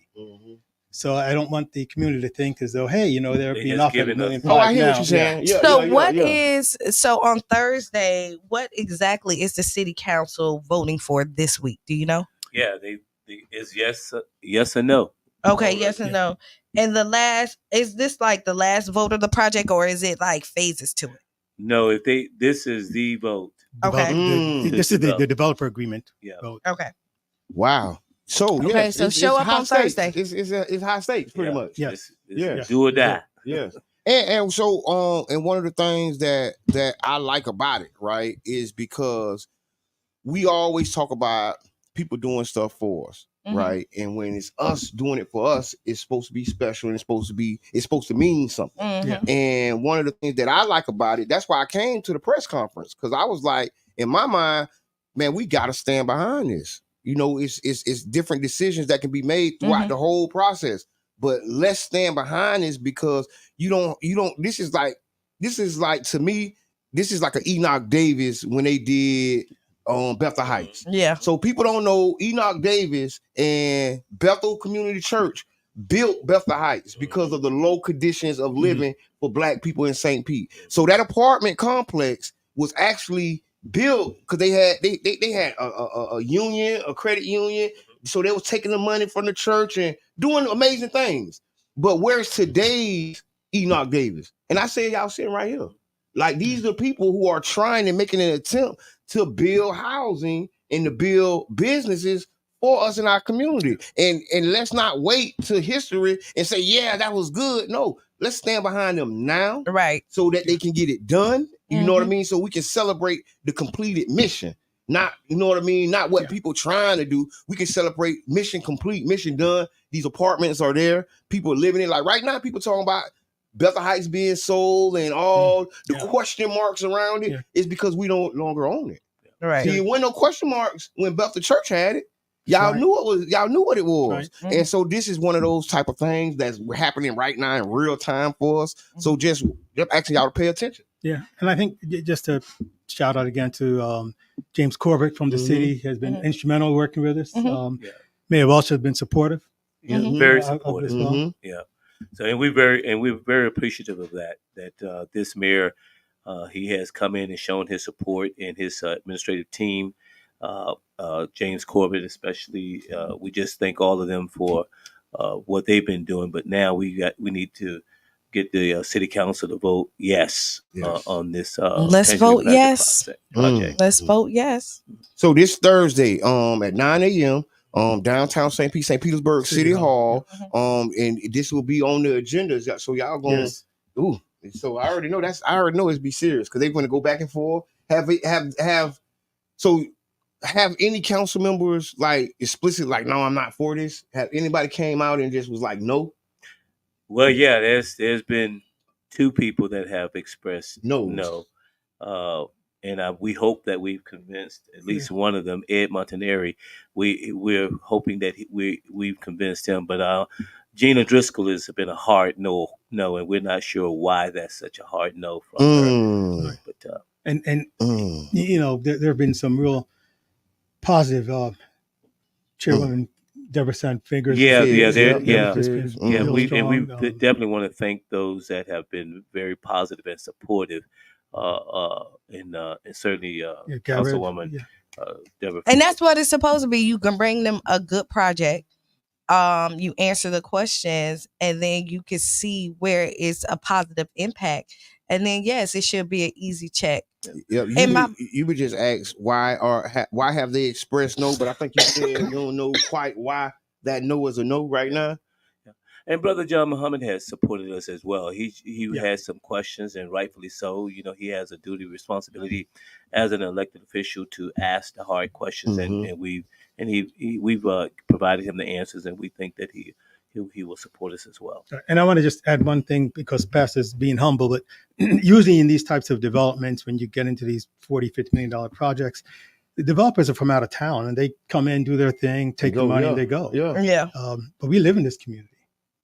So I don't want the community to think as though, hey, they're being offered $1.5 million. Oh, I hear what you're saying. So on Thursday, what exactly is the city council voting for this week? Do you know? Yeah, it's yes or no. Okay, yes and no. And is this like the last vote of the project, or is it like phases to it? No, this is the vote. Okay. This is the developer agreement vote. Okay. Wow. So so show up on Thursday. It's high stakes, pretty much. Yes. Do or die. Yes. And so and one of the things that I like about it, right, is because we always talk about people doing stuff for us, right? And when it's us doing it for us, it's supposed to be special and it's supposed to mean something. And one of the things that I like about it, that's why I came to the press conference, because I was like, in my mind, man, we got to stand behind this. It's different decisions that can be made throughout the whole process, but let's stand behind this, because you don't. This is like to me, this is like an Enoch Davis when they did Bethel Heights. Yeah. So people don't know Enoch Davis and Bethel Community Church built Bethel Heights because of the low conditions of living for Black people in St. Pete. So that apartment complex was actually built because they had a union, a credit union. So they was taking the money from the church and doing amazing things. But where's today's Enoch Davis? And I say y'all sitting right here. Like, these are people who are trying and making an attempt to build housing and to build businesses for us in our community. And let's not wait to history and say, yeah, that was good. No, let's stand behind them now. Right. So that they can get it done. You know what I mean? So we can celebrate the completed mission. Not, you know what I mean? Not what people trying to do. We can celebrate mission complete, mission done. These apartments are there. People are living in. Like right now, people talking about Bethel Heights being sold and all the question marks around it is because we don't longer own it. Right. See, there weren't no question marks when Bethel Church had it. Y'all knew it was. Y'all knew what it was. Right. And so this is one of those type of things that's happening right now in real time for us. So just asking y'all to pay attention. Yeah, and I think just to shout out again to James Corbett from the city has been instrumental working with us. Mayor Welch has been supportive. Very supportive. Yeah. So and we're very appreciative of that. That this mayor, he has come in and shown his support, and his administrative team, James Corbett especially. We just thank all of them for what they've been doing. But now we need to get the city council to vote yes. On this. Let's vote yes. Project. Let's vote yes. So this Thursday, at 9 a.m. Downtown St. Petersburg City Hall. And this will be on the agenda. So y'all going so I already know it's be serious because they're going to go back and forth. Have any council members like explicit like, no, I'm not for this? Have anybody came out and just was like, no? Well, yeah, there's been two people that have expressed no. And we hope that we've convinced at least one of them, Ed Montaneri. We're hoping that we've convinced him. But Gina Driscoll has been a hard no, and we're not sure why that's such a hard no from her. But there have been some real positive chairwoman Deborah San figures. We definitely want to thank those that have been very positive and supportive. And certainly Councilwoman Deborah. And that's what it's supposed to be. You can bring them a good project. You answer the questions, and then you can see where it's a positive impact. And then yes, it should be an easy check. Yeah, you would just ask why have they expressed no? But I think you said you don't know quite why that no is a no right now. And Brother John Muhammad has supported us as well. He has some questions, and rightfully so. You know, he has a duty, responsibility as an elected official to ask the hard questions, and we've provided him the answers, and we think that he will support us as well. And I want to just add one thing, because Pastor's being humble, but usually in these types of developments, when you get into these $40, $50 million projects, the developers are from out of town and they come in, do their thing, take the money, and they go. Yeah. But we live in this community.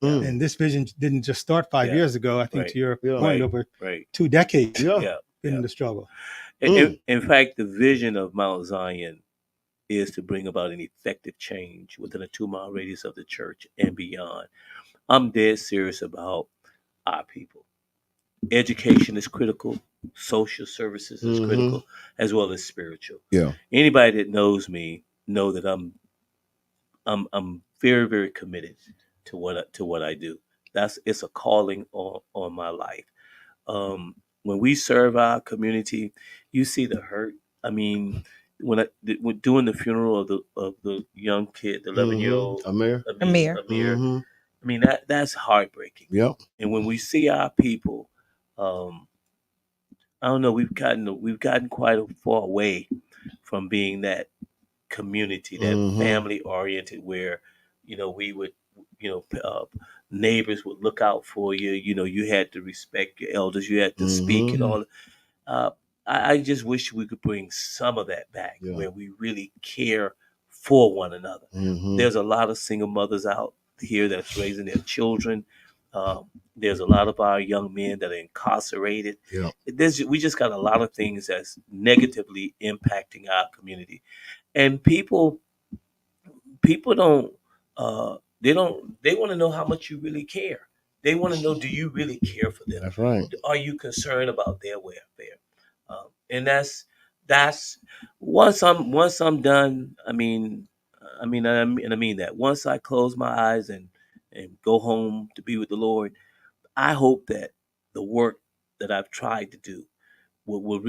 And this vision didn't just start 5 years ago. I think to your point, over 2 decades in the struggle. In fact, the vision of Mount Zion is to bring about an effective change within a 2-mile radius of the church and beyond. I'm dead serious about our people. Education is critical. Social services is critical, as well as spiritual. Yeah. Anybody that knows me know that I'm very, very committed to what I do. It's a calling on my life. When we serve our community, you see the hurt. I mean, when doing the funeral of the young kid, the 11-year-old Amir. I mean, that's heartbreaking. Yep. And when we see our people, I don't know, we've gotten quite far away from being that community, that family oriented, where we would neighbors would look out for you. You had to respect your elders. You had to speak and all. I just wish we could bring some of that back, where we really care for one another. There's a lot of single mothers out here that's raising their children. There's a lot of our young men that are incarcerated. We just got a lot of things that's negatively impacting our community, and people don't. They want to know how much you really care. They want to know, do you really care for them? That's right. Are you concerned about their welfare? And that's once I'm done. I mean that once I close my eyes and go home to be with the Lord, I hope that the work that I've tried to do will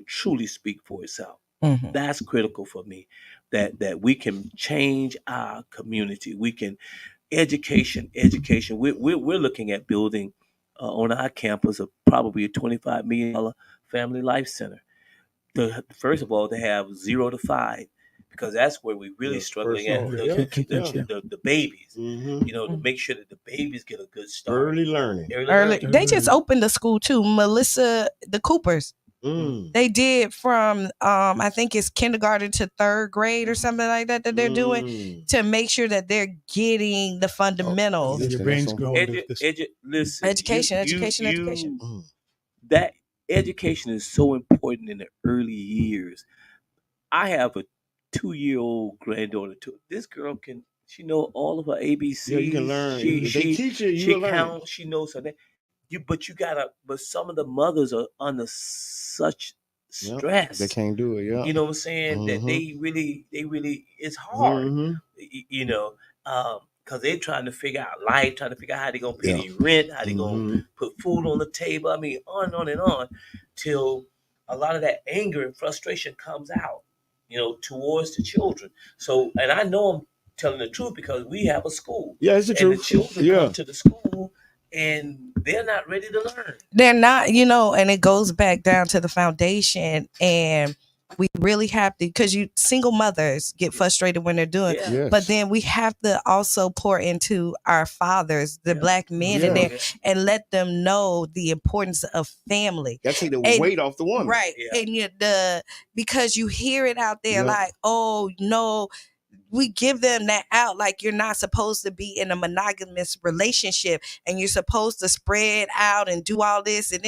truly speak for itself. That's critical for me, that we can change our community. We can education. We're looking at building on our campus probably a $25 million family life center. First of all, to have 0 to 5, because that's where we really struggling at the babies. To make sure that the babies get a good start. Early learning. They just opened a school too, Melissa, the Coopers. They did from I think it's kindergarten to 3rd grade or something like that they're doing, to make sure that they're getting the fundamentals. Your brain's growing. Listen, education. That education is so important in the early years. I have a 2-year-old granddaughter too. This girl she know all of her ABCs. Yeah, you can learn. She teach you. She counts. She knows her name. But some of the mothers are under such stress. They can't do it. Yeah. You know what I'm saying? That they really, it's hard. Because they're trying to figure out life, trying to figure out how they're going to pay their rent, how they're going to put food on the table. I mean, on and on, till a lot of that anger and frustration comes out, towards the children. So, and I know I'm telling the truth because we have a school. Yeah, it's the truth. The children come to the school and they're not ready to learn. They're not, and it goes back down to the foundation, and we really have to, because single mothers get frustrated when they're doing, but then we have to also pour into our fathers, the black men in there, and let them know the importance of family. That take the weight off the woman, right? And because you hear it out there, like, oh no. We give them that out, like you're not supposed to be in a monogamous relationship and you're supposed to spread out and do all this, and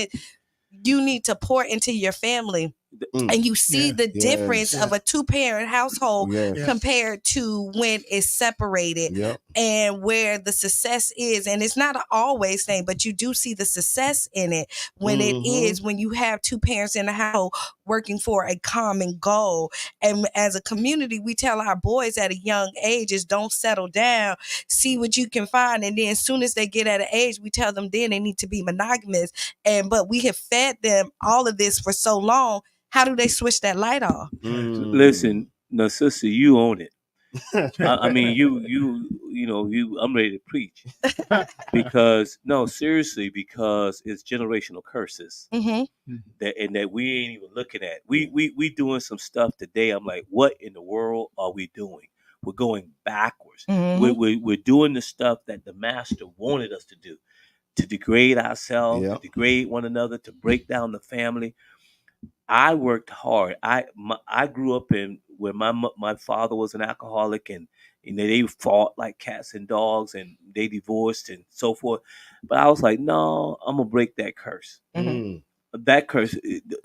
you need to pour into your family. And you see the difference of a 2-parent household compared to when it's separated, and where the success is. And it's not an always thing, but you do see the success in it when it is, when you have 2 parents in the household working for a common goal. And as a community, we tell our boys at a young age is don't settle down, see what you can find. And then as soon as they get at an age, we tell them then they need to be monogamous. But we have fed them all of this for so long. How do they switch that light off? Listen, no, sister, you own it. I mean, I'm ready to preach because no, seriously, because it's generational curses that we ain't even looking at. We doing some stuff today. I'm like, what in the world are we doing? We're going backwards. We're doing the stuff that the master wanted us to do, to degrade ourselves, to degrade one another, to break down the family. I worked hard. I grew up in where my father was an alcoholic, and they fought like cats and dogs, and they divorced and so forth. But I was like, no, I'm gonna break that curse. That curse,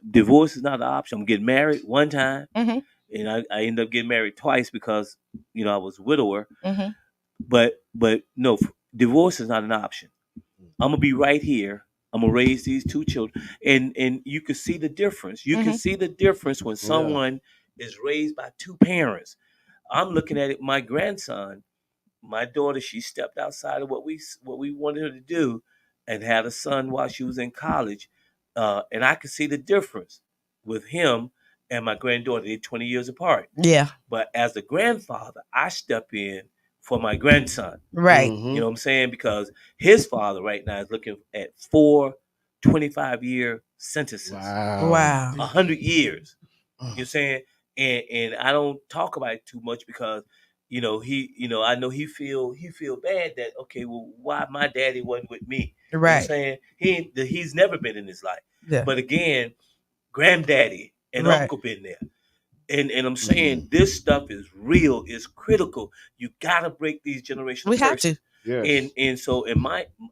divorce is not an option. I'm getting married one time, and I ended up getting married twice because I was a widower. But no, divorce is not an option. I'm gonna be right here. I'm gonna raise these two children, and you can see the difference. You can see the difference when someone is raised by two parents. I'm looking at it. My grandson, my daughter, she stepped outside of what we wanted her to do, and had a son while she was in college, and I could see the difference with him and my granddaughter. They're 20 years apart. Yeah. But as a grandfather, I step in for my grandson. Right. You know what I'm saying? Because his father right now is looking at 4 25-year sentences. Wow. 100 years. You know what I'm saying? And I don't talk about it too much because I know he feel bad that, okay, well, why my daddy wasn't with me? You know what I'm saying? He's never been in his life. Yeah. But again, granddaddy and uncle been there. And I'm saying this stuff is real, it's critical. You gotta break these generational curses. Have to. Yes. And so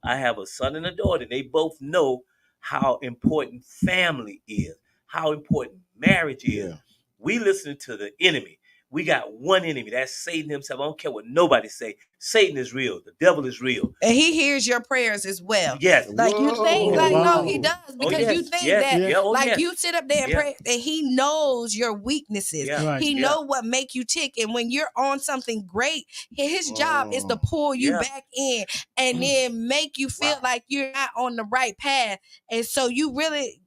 I have a son and a daughter. They both know how important family is, how important marriage is. We listen to the enemy. We got one enemy. That's Satan himself. I don't care what nobody say. Satan is real. The devil is real. And he hears your prayers as well. Yes. Like you think, no, he does. Because you think that, you sit up there and pray, and he knows your weaknesses. He know what make you tick. And when you're on something great, his job is to pull you back in and then make you feel like you're not on the right path. And so you really...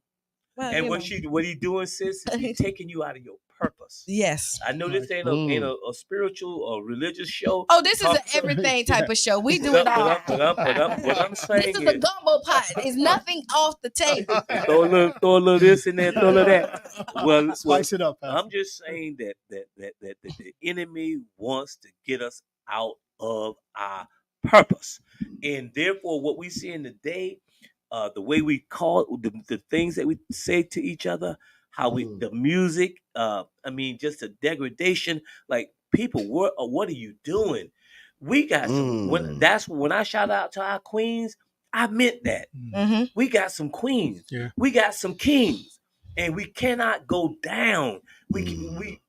And what he doing, sis, is he taking you out of your purpose. Yes. I know this ain't a spiritual or religious show. Oh, this is an everything type of show. We do it all. What I'm saying this is a gumbo pot. It's nothing off the table. Throw a little this in there, throw a little that. Well, spice it up. I'm just saying that the enemy wants to get us out of our purpose, and therefore, what we see in the day. The way we call the things that we say to each other, how the music, just the degradation. Like, people, what are you doing? We got some. When I shout out to our queens, I meant that. We got some queens. Yeah. We got some kings, and we cannot go down. We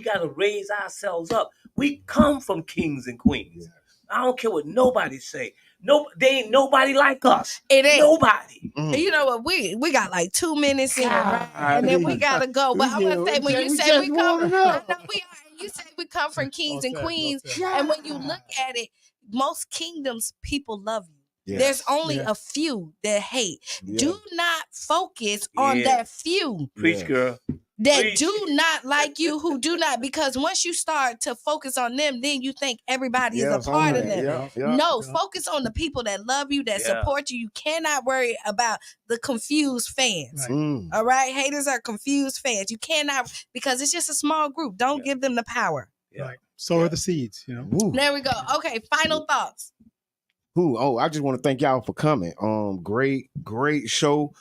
got to raise ourselves up. We come from kings and queens. I don't care what nobody say. No, they ain't nobody like us. It ain't nobody. You know what? We got like 2 minutes in, right? And then we gotta go. But I want to say, when you say we come, I know we are. You say we come from kings and queens, and when you look at it, most kingdoms people love you. Yes. There's only a few that hate. Do not focus on that few. Preach, girl. That do not like you, who do not, because once you start to focus on them, then you think everybody is a part of them. Focus on the people that love you, that support you. You cannot worry about the confused fans. Right. All right? Haters are confused fans. You cannot, because it's just a small group. Don't give them the power. Right. So are the seeds, There we go. Okay, final thoughts. I just want to thank y'all for coming. Great show.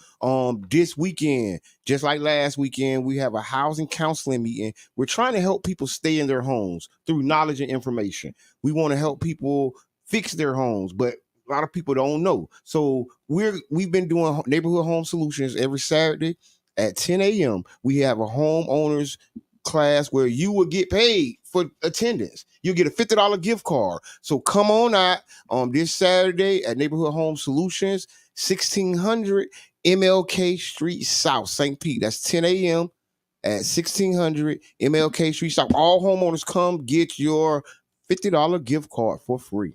This weekend, just like last weekend, we have a housing counseling meeting. We're trying to help people stay in their homes through knowledge and information. We want to help people fix their homes, but a lot of people don't know. So we've been doing neighborhood home solutions every Saturday at 10 a.m. We have a homeowners class where you will get paid for attendance. You'll get a $50 gift card. So come on out this Saturday at Neighborhood Home Solutions, 1600 MLK Street South, St. Pete. That's 10 a.m. at 1600 MLK Street South. All homeowners come get your $50 gift card for free.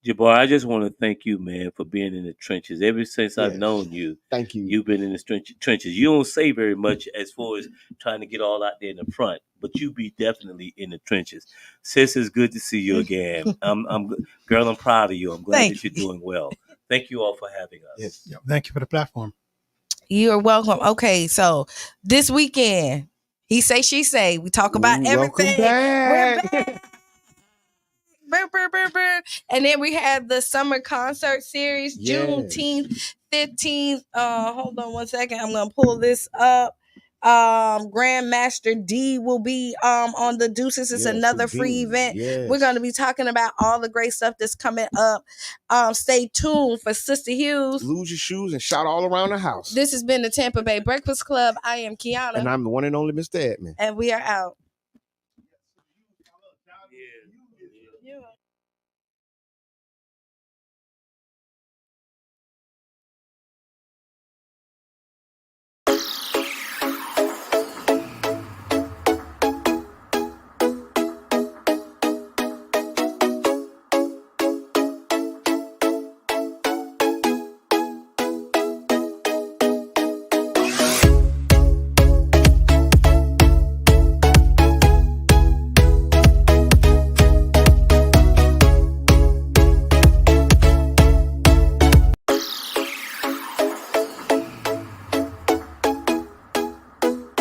Jabbar, I just want to thank you, man, for being in the trenches. Ever since I've known you, thank you. You've been in the trenches. You don't say very much as far as trying to get all out there in the front, but you be definitely in the trenches. Sis, it's good to see you again. Girl, I'm proud of you. I'm glad that you're doing well. Thank you all for having us. Yes. Yeah, thank you for the platform. You're welcome. Okay, so this weekend, he say, she say, we talk about everything. Welcome back. We're back. And then we have the summer concert series, Juneteenth, 15th. Hold on one second. I'm gonna pull this up. Grandmaster D will be on the Deuces. It's another free event. We're gonna be talking about all the great stuff that's coming up. Stay tuned for Sister Hughes. Lose your shoes and shout all around the house. This has been the Tampa Bay Breakfast Club. I am Kiana. And I'm the one and only Mr. Edmond. And we are out.